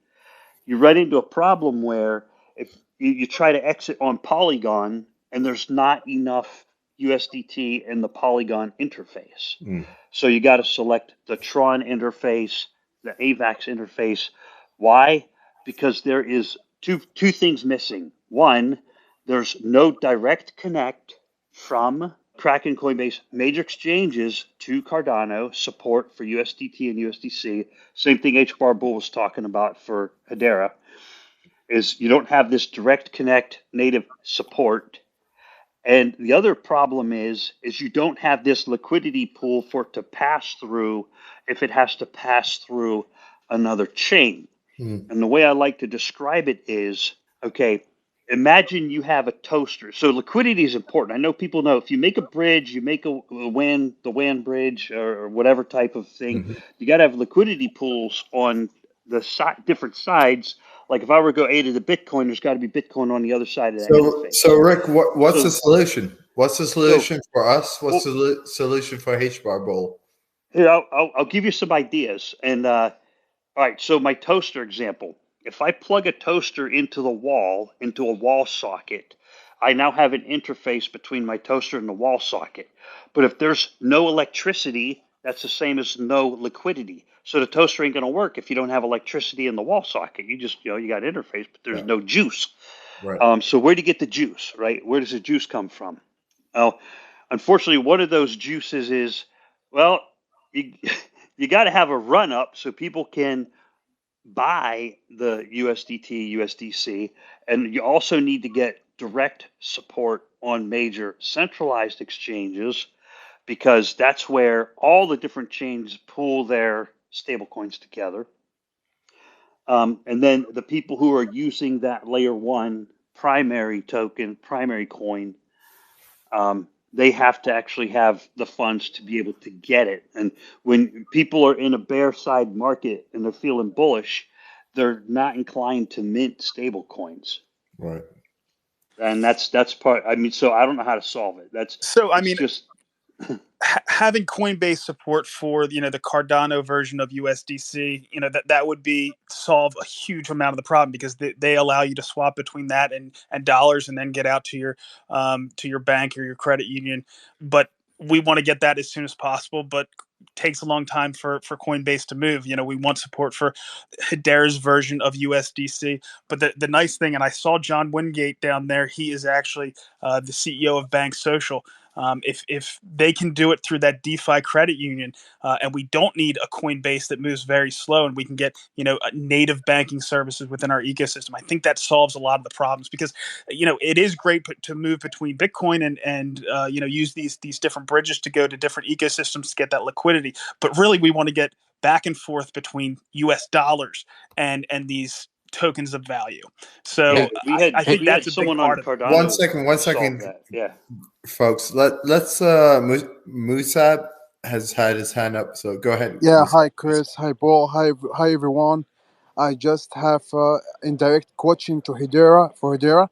C: you run into a problem where if you try to exit on Polygon and there's not enough USDT in the Polygon interface. So you got to select the Tron interface, the AVAX interface. Why? Because there is two things missing. One, there's no direct connect from Kraken, Coinbase, major exchanges to Cardano, support for USDT and USDC. Same thing HBAR Bull was talking about for Hedera, is you don't have this direct connect native support. And the other problem is you don't have this liquidity pool for it to pass through if it has to pass through another chain. And the way I like to describe it is, okay, imagine you have a toaster. So liquidity is important. I know people know if you make a bridge, you make the WAN bridge or whatever type of thing, you got to have liquidity pools on the different sides. Like if I were to go A to the Bitcoin, there's got to be Bitcoin on the other side of that interface.
D: So Rick, what's the solution? What's the solution for us? What's the solution for HBAR Bull?
C: Here, I'll give you some ideas. And all right, so my toaster example. If I plug a toaster into a wall socket, I now have an interface between my toaster and the wall socket. But if there's no electricity, That's the same as no liquidity. So the toaster ain't going to work if you don't have electricity in the wall socket. You just, you got interface, but there's no juice.
D: Right.
C: So where do you get the juice, right? Where does the juice come from? Well, unfortunately, one of those juices is, well, you, you got to have a run up so people can buy the USDT, USDC, and you also need to get direct support on major centralized exchanges because that's where all the different chains pool their stablecoins together. And then the people who are using that layer one primary token, primary coin, they have to actually have the funds to be able to get it. And when people are in a bear side market and they're feeling bullish, they're not inclined to mint stable coins.
D: Right.
C: And that's part. I mean, so I don't know how to solve it.
A: So I
C: It's
A: mean,
C: just
A: having Coinbase support for the Cardano version of USDC, that would be solve a huge amount of the problem because they allow you to swap between that and dollars and then get out to your bank or your credit union. But we want to get that as soon as possible, but takes a long time for Coinbase to move. We want support for Hedera's version of USDC. But the nice thing, and I saw John Wingate down there, he is actually the CEO of Bank Social. If they can do it through that DeFi credit union, and we don't need a Coinbase that moves very slow, and we can get native banking services within our ecosystem, I think that solves a lot of the problems because it is great to move between Bitcoin and use these different bridges to go to different ecosystems to get that liquidity. But really, we want to get back and forth between U.S. dollars and these tokens of value. So I think
C: we had
A: that's a big
C: someone on
A: part of it.
C: Cardano.
D: One
C: solve
D: second,
C: that. Yeah.
D: folks. Let's Musab has had his hand up, so go ahead.
E: Yeah,
D: Musab.
E: hi Chris, hi Paul, hi everyone. I just have indirect question to Hedera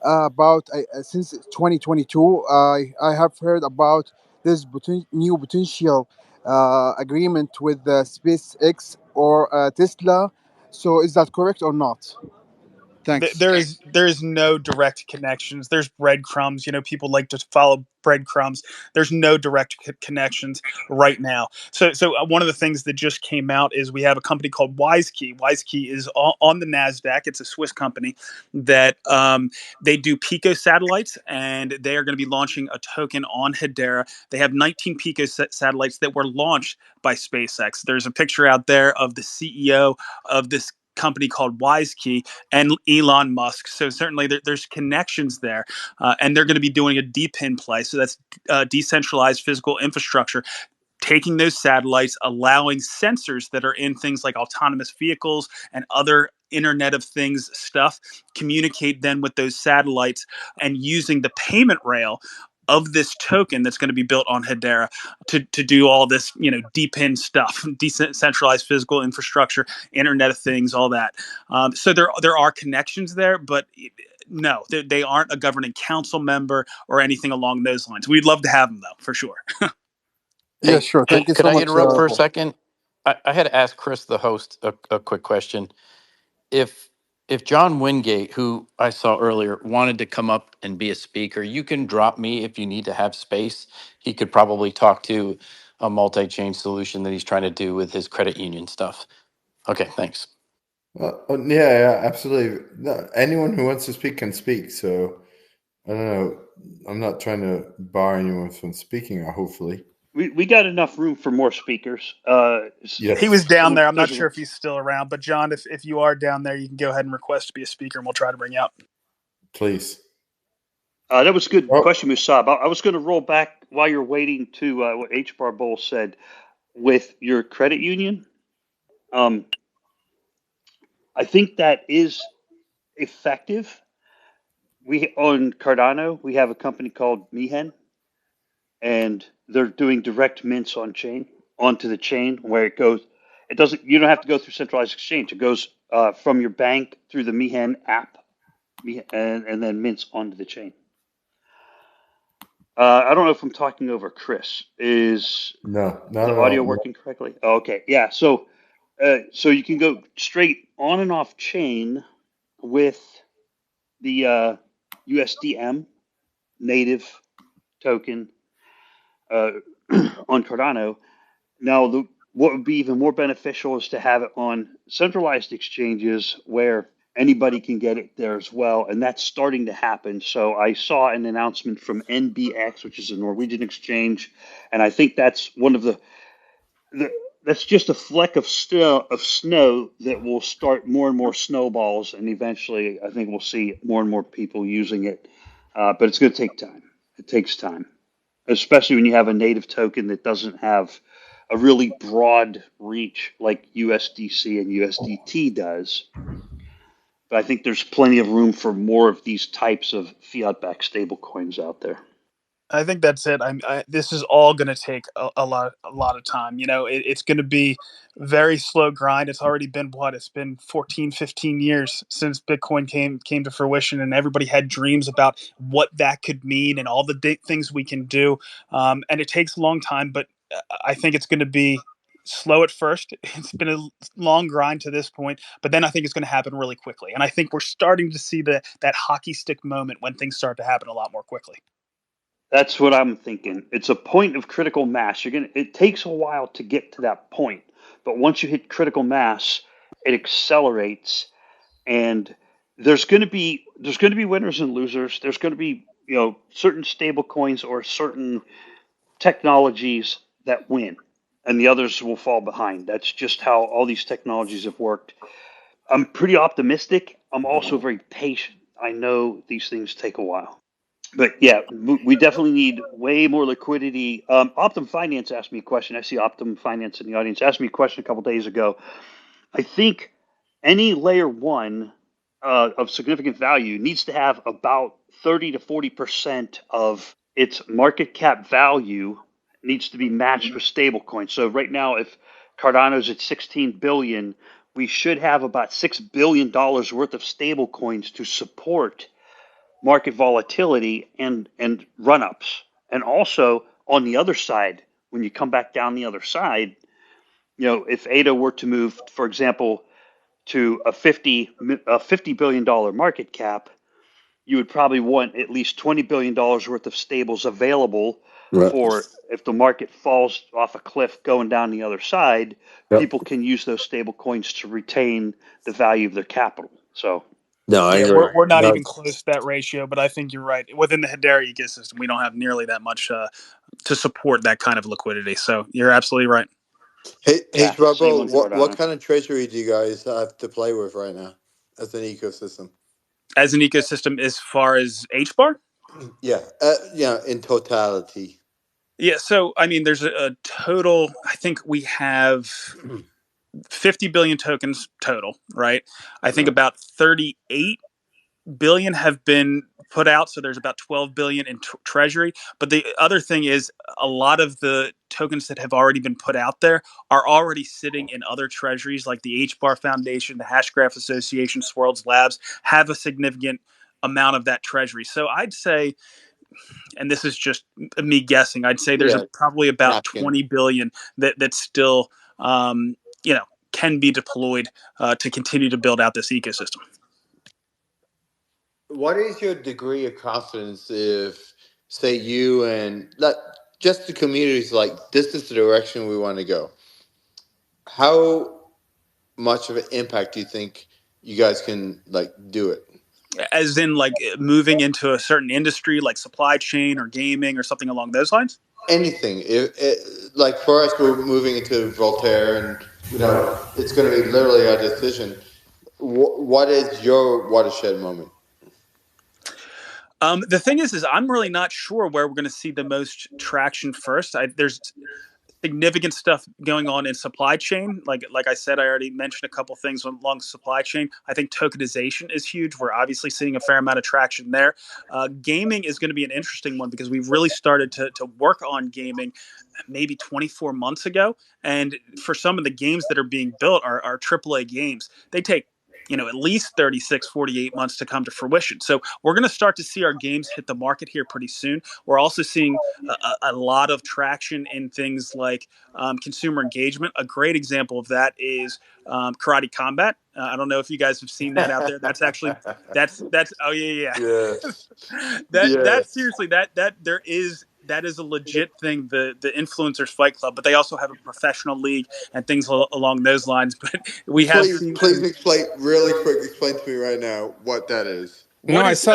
E: about since 2022. I have heard about this new potential agreement with SpaceX or Tesla. So is that correct or not? Thanks.
A: There is no direct connections. There's breadcrumbs. People like to follow breadcrumbs. There's no direct connections right now. So one of the things that just came out is we have a company called WiseKey. WiseKey is on the Nasdaq. It's a Swiss company that they do Pico satellites, and they are going to be launching a token on Hedera. They have 19 Pico satellites that were launched by SpaceX. There's a picture out there of the CEO of this company called WiseKey and Elon Musk. So certainly there's connections there, and they're going to be doing a DePIN play. So that's decentralized physical infrastructure, taking those satellites, allowing sensors that are in things like autonomous vehicles and other Internet of Things stuff, communicate then with those satellites and using the payment rail of this token that's going to be built on Hedera to do all this, DePIN stuff, decentralized physical infrastructure, Internet of Things, all that. So there are connections there, but no, they aren't a governing council member or anything along those lines. We'd love to have them, though, for sure.
E: Yeah,
F: Hey,
E: sure. Thank you
F: could
E: so
F: I
E: much.
F: interrupt for a
E: Paul.
F: second? I had to ask Chris, the host, a quick question. If John Wingate, who I saw earlier, wanted to come up and be a speaker, you can drop me if you need to have space. He could probably talk to a multi-chain solution that he's trying to do with his credit union stuff. Okay, thanks.
D: Yeah, absolutely. No, anyone who wants to speak can speak. So I don't know. I'm not trying to bar anyone from speaking. Hopefully,
C: We got enough room for more speakers.
A: He
D: yes.
A: was down there. I'm not
C: There's
A: sure if he's still around, but John, if you are down there, you can go ahead and request to be a speaker, and we'll try to bring you up.
D: Please.
C: that was a good
D: Oh,
C: question, Musab. I was going to roll back while you're waiting to what HBAR Bull said with your credit union. I think that is effective. We on Cardano, we have a company called Mihen, and they're doing direct mints onto the chain where it goes. It doesn't. You don't have to go through centralized exchange. It goes from your bank through the Mihen app, and then mints onto the chain. I don't know if I'm talking over Chris. Is
D: no, not
C: the
D: at
C: audio
D: all.
C: working correctly? Oh, okay, yeah. So you can go straight on and off chain with the USDM native token on Cardano, Now, what would be even more beneficial is to have it on centralized exchanges where anybody can get it there as well, and that's starting to happen. So I saw an announcement from NBX, which is a Norwegian exchange, and I think that's one of the that's just a fleck of snow that will start more and more snowballs, and eventually I think we'll see more and more people using it. But it's going to take time. It takes time, especially when you have a native token that doesn't have a really broad reach like USDC and USDT does. But I think there's plenty of room for more of these types of fiat-backed stablecoins out there.
A: I think that's it. This is all going to take a lot of time. It's going to be very slow grind. It's already been what? It's been 14, 15 years since Bitcoin came to fruition, and everybody had dreams about what that could mean and all the things we can do. And it takes a long time, but I think it's going to be slow at first. It's been a long grind to this point, but then I think it's going to happen really quickly. And I think we're starting to see that hockey stick moment when things start to happen a lot more quickly.
C: That's what I'm thinking. It's a point of critical mass. It takes a while to get to that point, but once you hit critical mass, it accelerates, and there's going to be winners and losers. There's going to be, certain stable coins or certain technologies that win, and the others will fall behind. That's just how all these technologies have worked. I'm pretty optimistic. I'm also very patient. I know these things take a while. But yeah, we definitely need way more liquidity. Optum Finance asked me a question. I see Optum Finance in the audience. Asked me a question a couple days ago. I think any layer one of significant value needs to have about 30 to 40% of its market cap value needs to be matched with stablecoins. So right now, if Cardano's at 16 billion, we should have about $6 billion worth of stablecoins to support market volatility and run ups. And also on the other side, when you come back down the other side, if ADA were to move, for example, to a $50 billion market cap, you would probably want at least $20 billion worth of stables available
B: Right.
C: for if the market falls off a cliff going down the other side,
B: Yep.
C: people can use those stable coins to retain the value of their capital. So
B: No, I
A: Yeah,
B: agree.
A: we're not
B: No.
A: even close to that ratio, but I think you're right. Within the Hedera ecosystem, we don't have nearly that much to support that kind of liquidity. So you're absolutely right.
B: Hey,
C: yeah, same
B: Trouble,
C: on
B: what
C: Cardano.
B: kind of treasury do you guys have to play with right now as an ecosystem?
A: As an ecosystem, as far as HBAR,
B: Yeah, in totality.
A: yeah. So I mean, there's a total. I think we have 50 billion tokens total, right? I think
B: Right.
A: about 38 billion have been put out, so there's about 12 billion in treasury. But the other thing is a lot of the tokens that have already been put out there are already sitting in other treasuries like the HBAR Foundation, the Hashgraph Association, Swirlds Labs have a significant amount of that treasury. So I'd say, and this is just me guessing, I'd say there's
B: Yeah,
A: probably about
B: napkin.
A: 20 billion that still um, can be deployed to continue to build out this ecosystem.
B: What is your degree of confidence if, say, you and just the community's like, this is the direction we want to go? How much of an impact do you think you guys can do it?
A: As in like moving into a certain industry like supply chain or gaming or something along those lines?
B: Anything. Like for us, we're moving into Voltaire, and it's going to be literally our decision. What is your watershed moment?
A: The thing is I'm really not sure where we're going to see the most traction first. There's significant stuff going on in supply chain. Like I said, I already mentioned a couple things along supply chain. I think tokenization is huge. We're obviously seeing a fair amount of traction there. Gaming is going to be an interesting one because we've really started to work on gaming maybe 24 months ago. And for some of the games that are being built are AAA games. They take at least 36, 48 months to come to fruition. So we're going to start to see our games hit the market here pretty soon. We're also seeing a lot of traction in things like consumer engagement. A great example of that is Karate Combat. I don't know if you guys have seen that out there. That's actually that's oh yeah.
B: Yes.
A: that
B: Yes.
A: seriously that there is that is a legit thing, the influencers fight club, but they also have a professional league and things along those lines. But we have seen
B: Please
A: some.
B: explain really quick. Explain to me right now what that is.
G: No,
A: What is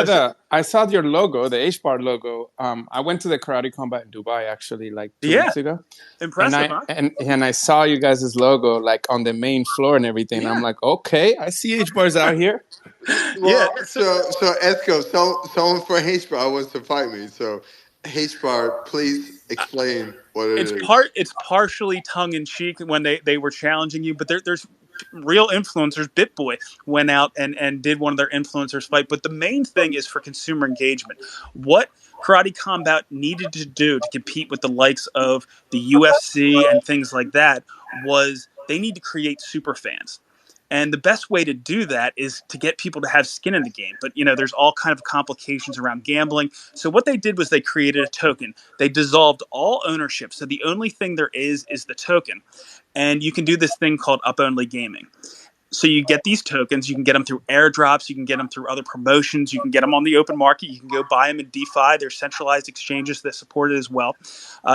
G: I saw your logo, the HBAR logo. I went to the karate combat in Dubai actually like 2 weeks
A: yeah,
G: ago, and
A: impressive, huh?
G: I saw you guys' logo like on the main floor and everything. I'm
A: Yeah.
G: like, okay, I see HBARs out here.
A: Yeah,
B: Well, so Esco, someone for HBAR wants to fight me. So HBAR, please explain what it is.
A: it's partially tongue in cheek when they were challenging you, but there's real influencers. BitBoy went out and did one of their influencers fight, but the main thing is for consumer engagement. What Karate Combat needed to do to compete with the likes of the UFC and things like that was they need to create super fans. And the best way to do that is to get people to have skin in the game. But there's all kind of complications around gambling. So what they did was they created a token. They dissolved all ownership. So the only thing there is the token. And you can do this thing called up only gaming. So you get these tokens. You can get them through airdrops. You can get them through other promotions. You can get them on the open market. You can go buy them in DeFi. There's centralized exchanges that support it as well.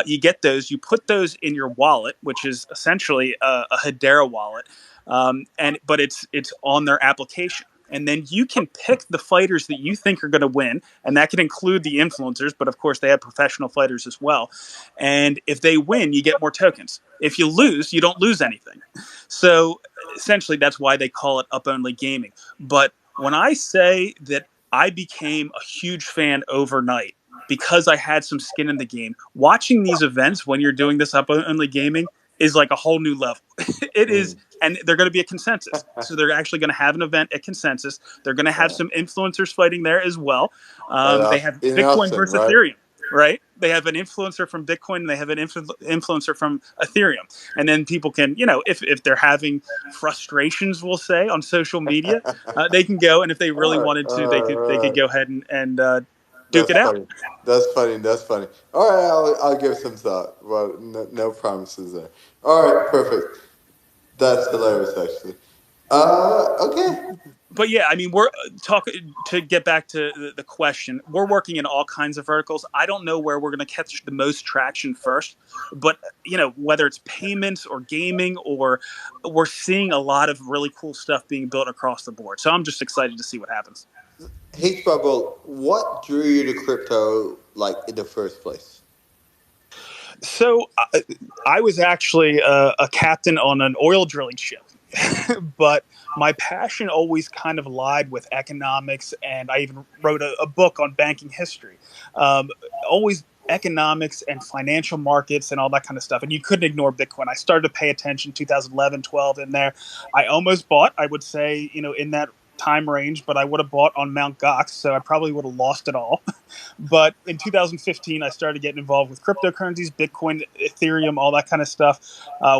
A: You get those. You put those in your wallet, which is essentially a Hedera wallet, but it's on their application. And then you can pick the fighters that you think are going to win, and that can include the influencers, but of course they have professional fighters as well. And if they win, you get more tokens. If you lose, you don't lose anything. So essentially, that's why they call it up only gaming. But when I say that I became a huge fan overnight because I had some skin in the game, watching these events when you're doing this up only gaming is like a whole new level. It is, and they're going to be a consensus. So they're actually going to have an event at consensus. They're going to have some influencers fighting there as well. They have
B: In
A: Bitcoin
B: Austin,
A: versus
B: right?
A: Ethereum, right? They have an influencer from Bitcoin and they have an influencer from Ethereum. And then people can, if they're having frustrations, we'll say, on social media, they can go, and if they really wanted to, they could go ahead and duke
B: That's
A: it out.
B: funny. That's funny. That's funny. All right, I'll give some thought. Well, no promises there. All right, perfect. That's hilarious, actually. Okay.
A: But yeah, I mean, we're talking to get back to the question. We're working in all kinds of verticals. I don't know where we're going to catch the most traction first, but whether it's payments or gaming, or we're seeing a lot of really cool stuff being built across the board. So I'm just excited to see what happens.
B: H Bubble, what drew you to crypto, like in the first place?
A: So I was actually a captain on an oil drilling ship. But my passion always kind of lied with economics, and I even wrote a book on banking history. Always economics and financial markets and all that kind of stuff. And you couldn't ignore Bitcoin. I started to pay attention 2011, 12 in there. I almost bought, I would say, in that time range, but I would have bought on Mount Gox, so I probably would have lost it all. But in 2015, I started getting involved with cryptocurrencies, Bitcoin, Ethereum, all that kind of stuff.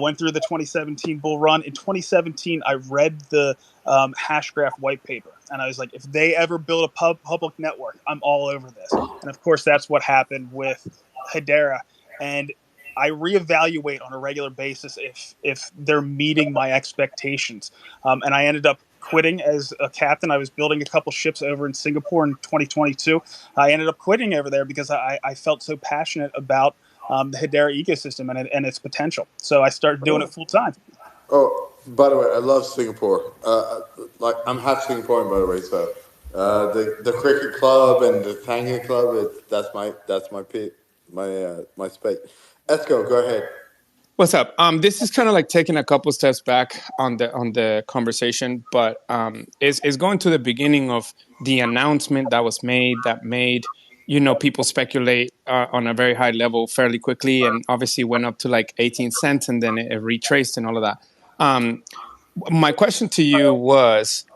A: Went through the 2017 bull run. In 2017, I read the Hashgraph white paper, and I was like, if they ever build a public network, I'm all over this. And of course, that's what happened with Hedera. And I reevaluate on a regular basis if they're meeting my expectations. And I ended up quitting as a captain. I was building a couple ships over in Singapore in 2022. I ended up quitting over there because I felt so passionate about the Hedera ecosystem and its potential. So I started doing it full time.
B: Oh, by the way, I love Singapore. Like I'm half Singaporean, by the way. So the cricket club and the tango club, that's my space. Esco, go ahead.
G: What's up? This is kind of like taking a couple steps back on the conversation, but is going to the beginning of the announcement that was made that made people speculate on a very high level fairly quickly, and obviously went up to like 18 cents, and then it retraced and all of that. My question to you was,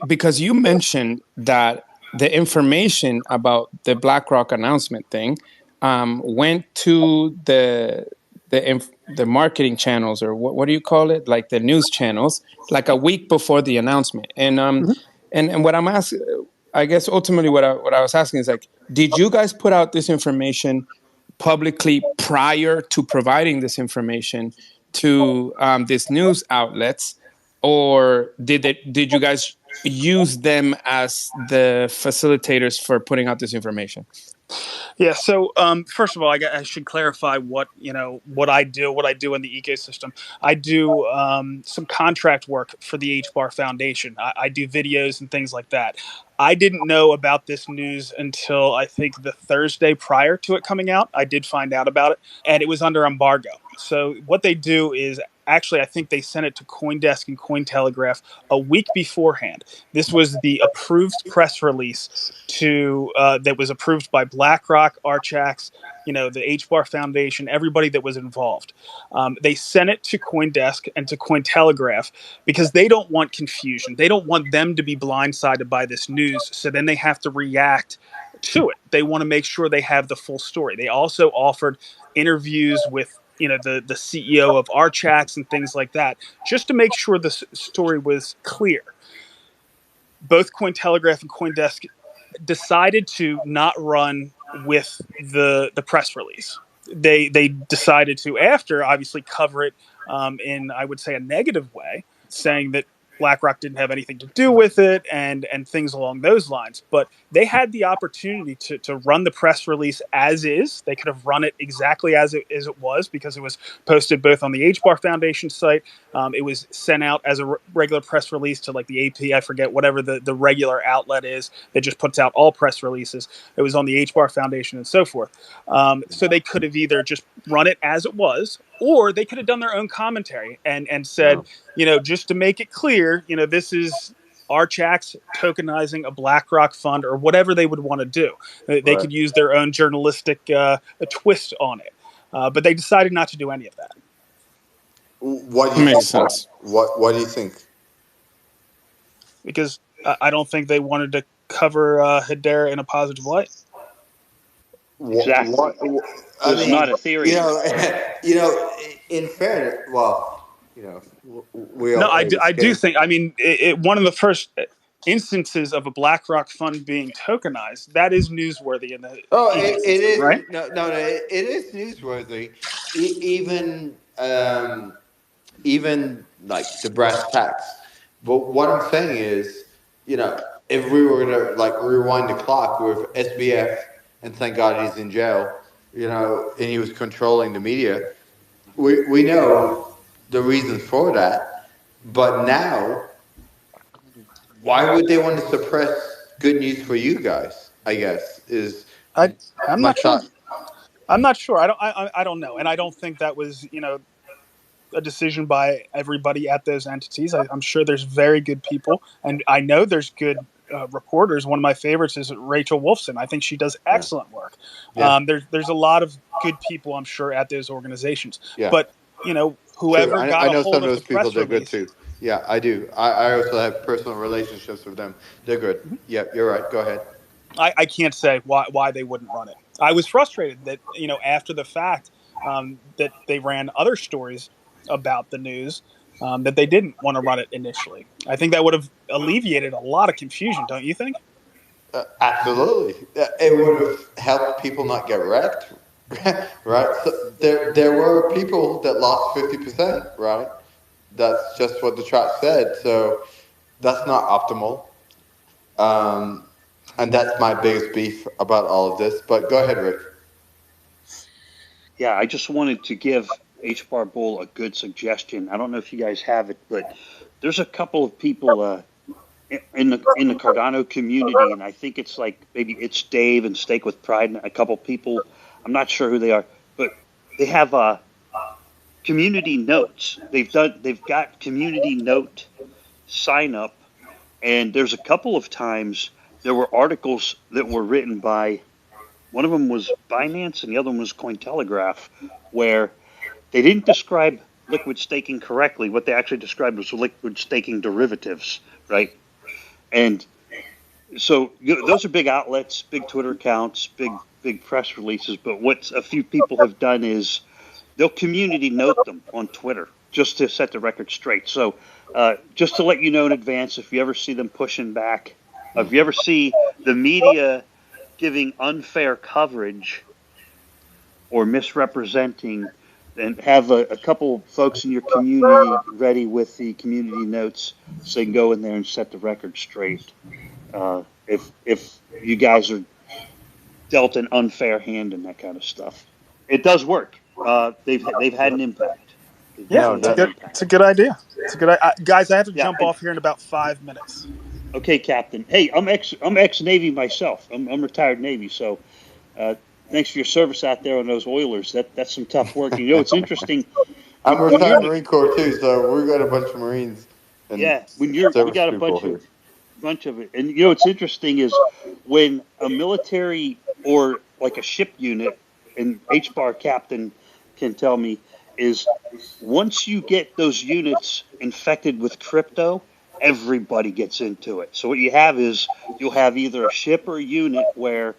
G: because you mentioned that the information about the BlackRock announcement thing went to the marketing channels, or what do you call it, like the news channels, like a week before the announcement. And and what I'm asking, I guess ultimately what I was asking is, like, did you guys put out this information publicly prior to providing this information to these news outlets, or did you guys use them as the facilitators for putting out this information?
A: Yeah. So, first of all, I should clarify what I do in the ecosystem. I do some contract work for the HBAR Foundation. I do videos and things like that. I didn't know about this news until I think the Thursday prior to it coming out. I did find out about it, and it was under embargo. So, what they do is actually, I think they sent it to CoinDesk and Cointelegraph a week beforehand. This was the approved press release to that was approved by BlackRock, Archax, the HBAR Foundation, everybody that was involved. They sent it to CoinDesk and to Cointelegraph because they don't want confusion. They don't want them to be blindsided by this news, so then they have to react to it. They want to make sure they have the full story. They also offered interviews with the CEO of Archax and things like that, just to make sure the story was clear. Both Cointelegraph and CoinDesk decided to not run with the press release. They decided to, after obviously, cover it in, I would say, a negative way, saying that BlackRock didn't have anything to do with it and things along those lines. But they had the opportunity to run the press release as is. They could have run it exactly as it was, because it was posted both on the HBAR Foundation site. It was sent out as a regular press release to like the AP, I forget, whatever the regular outlet is that just puts out all press releases. It was on the HBAR Foundation and so forth. So they could have either just run it as it was, or they could have done their own commentary and said, just to make it clear, this is Archax tokenizing a BlackRock fund, or whatever they would want to do. They
B: Right.
A: could use their own journalistic a twist on it. But they decided not to do any of that.
B: What do you
G: Makes
B: think?
G: sense.
B: What do you think?
A: Because I don't think they wanted to cover Hedera in a positive light.
C: Exactly.
B: I
C: There's
B: mean,
C: not Ethereum.
B: in fairness, well, we
A: No,
B: all play this
A: I do
B: game.
A: think. I mean, one of the first instances of a BlackRock fund being tokenized, that is newsworthy in the
B: Oh, it
A: ecosystem,
B: is
A: right?
B: no, it is newsworthy. Even like the brass tacks. But what I'm saying is, you know, if we were gonna like rewind the clock with SBF, and thank God he's in jail, and he was controlling the media, we know the reasons for that. But now, why would they want to suppress good news for you guys? I guess is
A: I I'm
B: my
A: not sure.
B: thought.
A: I'm not sure. I don't know, and I don't think that was a decision by everybody at those entities. I'm sure there's very good people, and I know there's good reporters. One of my favorites is Rachel Wolfson. I think she does
B: Yeah,
A: excellent work.
B: yeah,
A: There's a lot of good people, I'm sure, at those organizations.
B: yeah.
A: But
B: True.
A: whoever
B: I
A: got a
B: know some
A: hold
B: of
A: of the
B: those people.
A: press
B: They're good
A: release,
B: too. Yeah, I do. I also have personal relationships with them. They're good. Yeah, you're right. Go ahead.
A: I can't say why they wouldn't run it. I was frustrated that after the fact that they ran other stories about the news, that they didn't want to run it initially. I think that would have alleviated a lot of confusion, don't you think?
B: Absolutely. It would have helped people not get wrecked, right? So there were people that lost 50%, right? That's just what the chart said. So that's not optimal. Um, and that's my biggest beef about all of this. But go ahead, Rick.
C: Yeah, I just wanted to give HBAR Bull a good suggestion. I don't know if you guys have it, but there's a couple of people in the Cardano community, and I think it's like maybe it's Dave and Steak with Pride and a couple people. I'm not sure who they are, but they have community notes. They've got community note sign up, and there's a couple of times there were articles that were written by, one of them was Binance and the other one was Cointelegraph, where they didn't describe liquid staking correctly. What they actually described was liquid staking derivatives, right? And so those are big outlets, big Twitter accounts, big press releases. But what a few people have done is they'll community note them on Twitter just to set the record straight. So just to let you know in advance, if you ever see them pushing back, if you ever see the media giving unfair coverage or misrepresenting, and have a couple folks in your community ready with the community notes so you can go in there and set the record straight. If you guys are dealt an unfair hand and that kind of stuff. It does work. They've had an impact. They've
A: Yeah,
B: No,
C: definitely
A: it's a
C: had an
A: good,
B: that
A: it's a
C: impact.
A: good idea. It's a good guys. I have to
C: Yeah.
A: jump off here in about 5 minutes.
C: Okay, Captain. Hey, I'm ex Navy myself. I'm retired Navy, so uh, thanks for your service out there on those Oilers. That's some tough work. You know, it's interesting
B: I'm
C: when you're
B: retired Marine Corps too, so we've got a bunch of Marines and
C: yeah, when you're we
B: service
C: got a
B: people here.
C: bunch of it. And you know what's interesting is when a military or like a ship unit, and HBAR captain can tell me, is once you get those units infected with crypto, everybody gets into it. So what you have is you'll have either a ship or a unit where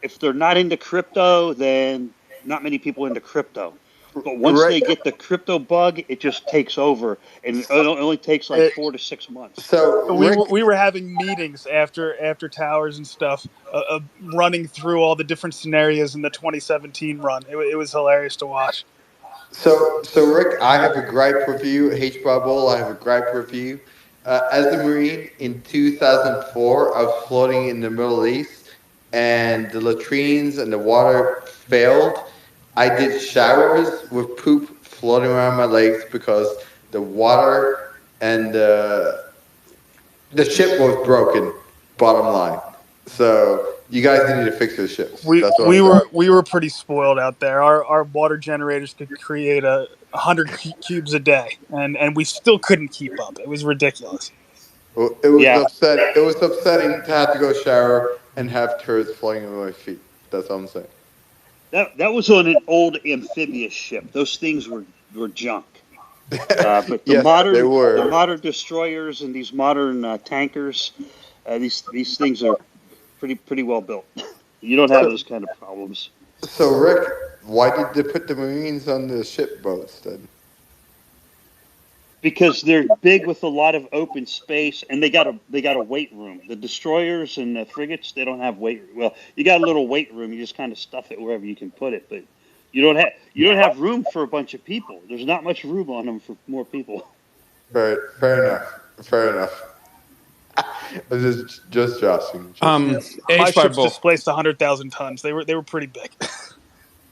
C: if they're not into crypto, then not many people into crypto. But once
B: Right.
C: they get the crypto bug, it just takes over, and it only takes like
A: Uh,
C: 4 to 6 months.
B: So Rick,
A: we were having meetings after towers and stuff, running through all the different scenarios in the 2017 run. It was hilarious to watch.
B: so Rick, I have a gripe with you. H bubble, I have a gripe with you. As a Marine in 2004, I was floating in the Middle East, and the latrines and the water failed. I did showers with poop floating around my legs because the water and the ship was broken. Bottom line. So you guys need to fix your ships.
A: We
B: That's what I'm
A: we
B: saying.
A: were we were pretty spoiled out there. Our water generators could create 100 cubes a day, and we still couldn't keep up. It was ridiculous.
B: Well, it was
C: Yeah,
B: upset. It was upsetting to have to go shower and have turds flying over my feet. That's all I'm saying.
C: that was on an old amphibious ship. Those things were junk. But
B: Yes, they
C: the
B: were.
C: modern destroyers and these modern tankers, these things are pretty well built. You don't have
B: So,
C: those kind of problems
B: so Rick, why did they put the Marines on the ship boats then?
C: because they're big with a lot of open space, and they got a weight room. The destroyers and the frigates, they don't have weight. Well, you got a little weight room. You just kind of stuff it wherever you can put it, but you don't have room for a bunch of people. There's not much room on them for more people.
B: Fair enough. Fair enough. I was just joshing. Just
A: Yeah, my
G: H
A: ships
G: Bible.
A: displaced 100,000 tons. They were pretty big.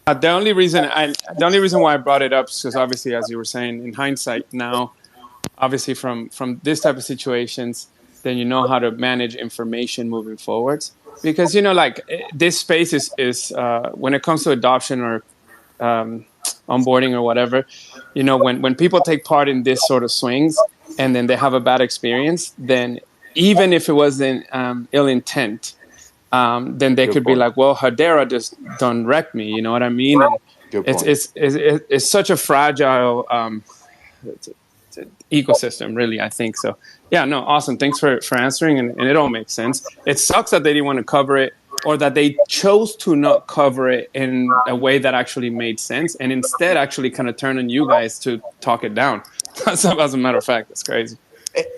G: The only reason why I brought it up is because obviously, as you were saying, in hindsight now, obviously from this type of situations, then you know how to manage information moving forwards. Because like this space is when it comes to adoption or onboarding or whatever, when people take part in this sort of swings and then they have a bad experience, then even if it wasn't ill intent, then they
B: good
G: could be
B: point.
G: like, well, Hedera just done wrecked me. You know what I mean? And
B: Good
G: it's
B: point.
G: it's it's such a fragile it's an ecosystem, really. I think so. Yeah, no, awesome. Thanks for answering, and it all makes sense. It sucks that they didn't want to cover it, or that they chose to not cover it in a way that actually made sense, and instead actually kind of turn on you guys to talk it down. As a matter of fact, that's crazy.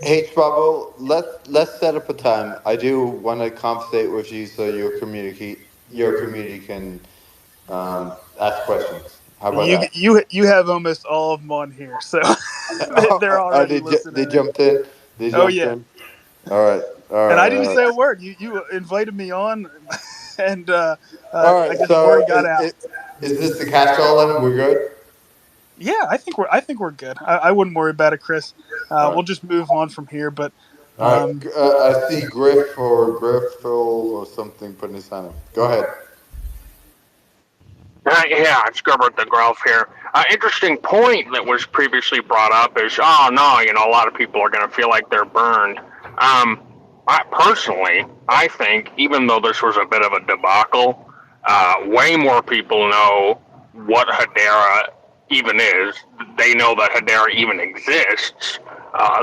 B: H Bubble, let's set up a time. I do want to conversate with you so your community can ask questions. How about
A: You
B: that?
A: you have almost all of them on here, so they're
B: Oh,
A: already
B: they
A: listening in.
B: jumped in. They
A: Oh
B: jumped
A: yeah,
B: in. All right. All
A: and I
B: right.
A: didn't
B: All
A: say
B: right.
A: a word. You invited me on, and
B: All
A: I
B: right.
A: guess
B: So
A: word got out.
B: is this the catch all then? We're good.
A: Yeah, I think we're good. I wouldn't worry about it, Chris.
B: All
A: We'll
B: right.
A: just move on from here. But
B: All right.
A: um,
B: I see Griffel or something putting his hand up. Go ahead.
H: Yeah, it's Gilbert the Grove here. Interesting point that was previously brought up is, oh no, a lot of people are going to feel like they're burned. I think, even though this was a bit of a debacle, way more people know what Hedera even is. They know that Hedera even exists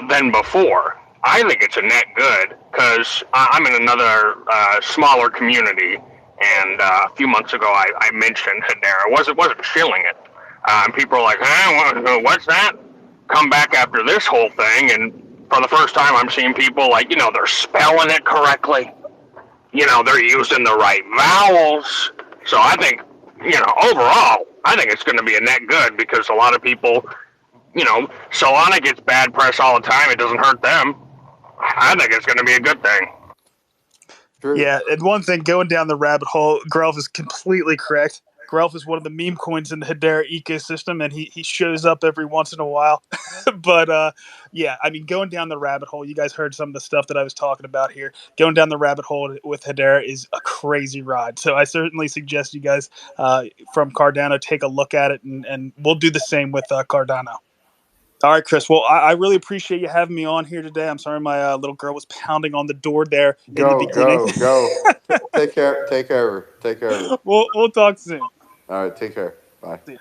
H: than before. I think it's a net good because I'm in another smaller community, and a few months ago I mentioned Hedera. Wasn't shilling it. And people are like, what's that? Come back after this whole thing, and for the first time I'm seeing people like, they're spelling it correctly. They're using the right vowels. So I think, overall, I think it's going to be a net good because a lot of people, Solana gets bad press all the time. It doesn't hurt them. I think it's going to be a good thing.
B: True.
A: Yeah, and one thing, going down the rabbit hole, Grelf is completely correct. Grelf is one of the meme coins in the Hedera ecosystem, and he shows up every once in a while. But yeah, I mean, going down the rabbit hole, you guys heard some of the stuff that I was talking about here. Going down the rabbit hole with Hedera is a crazy ride. So I certainly suggest you guys from Cardano take a look at it, and we'll do the same with Cardano. All right, Chris. Well, I really appreciate you having me on here today. I'm sorry my little girl was pounding on the door there in the
B: Go,
A: beginning.
B: go, go. Take care. Take care of her. Take care of her.
A: We'll talk soon.
B: All right. Take care. Bye.
A: See ya.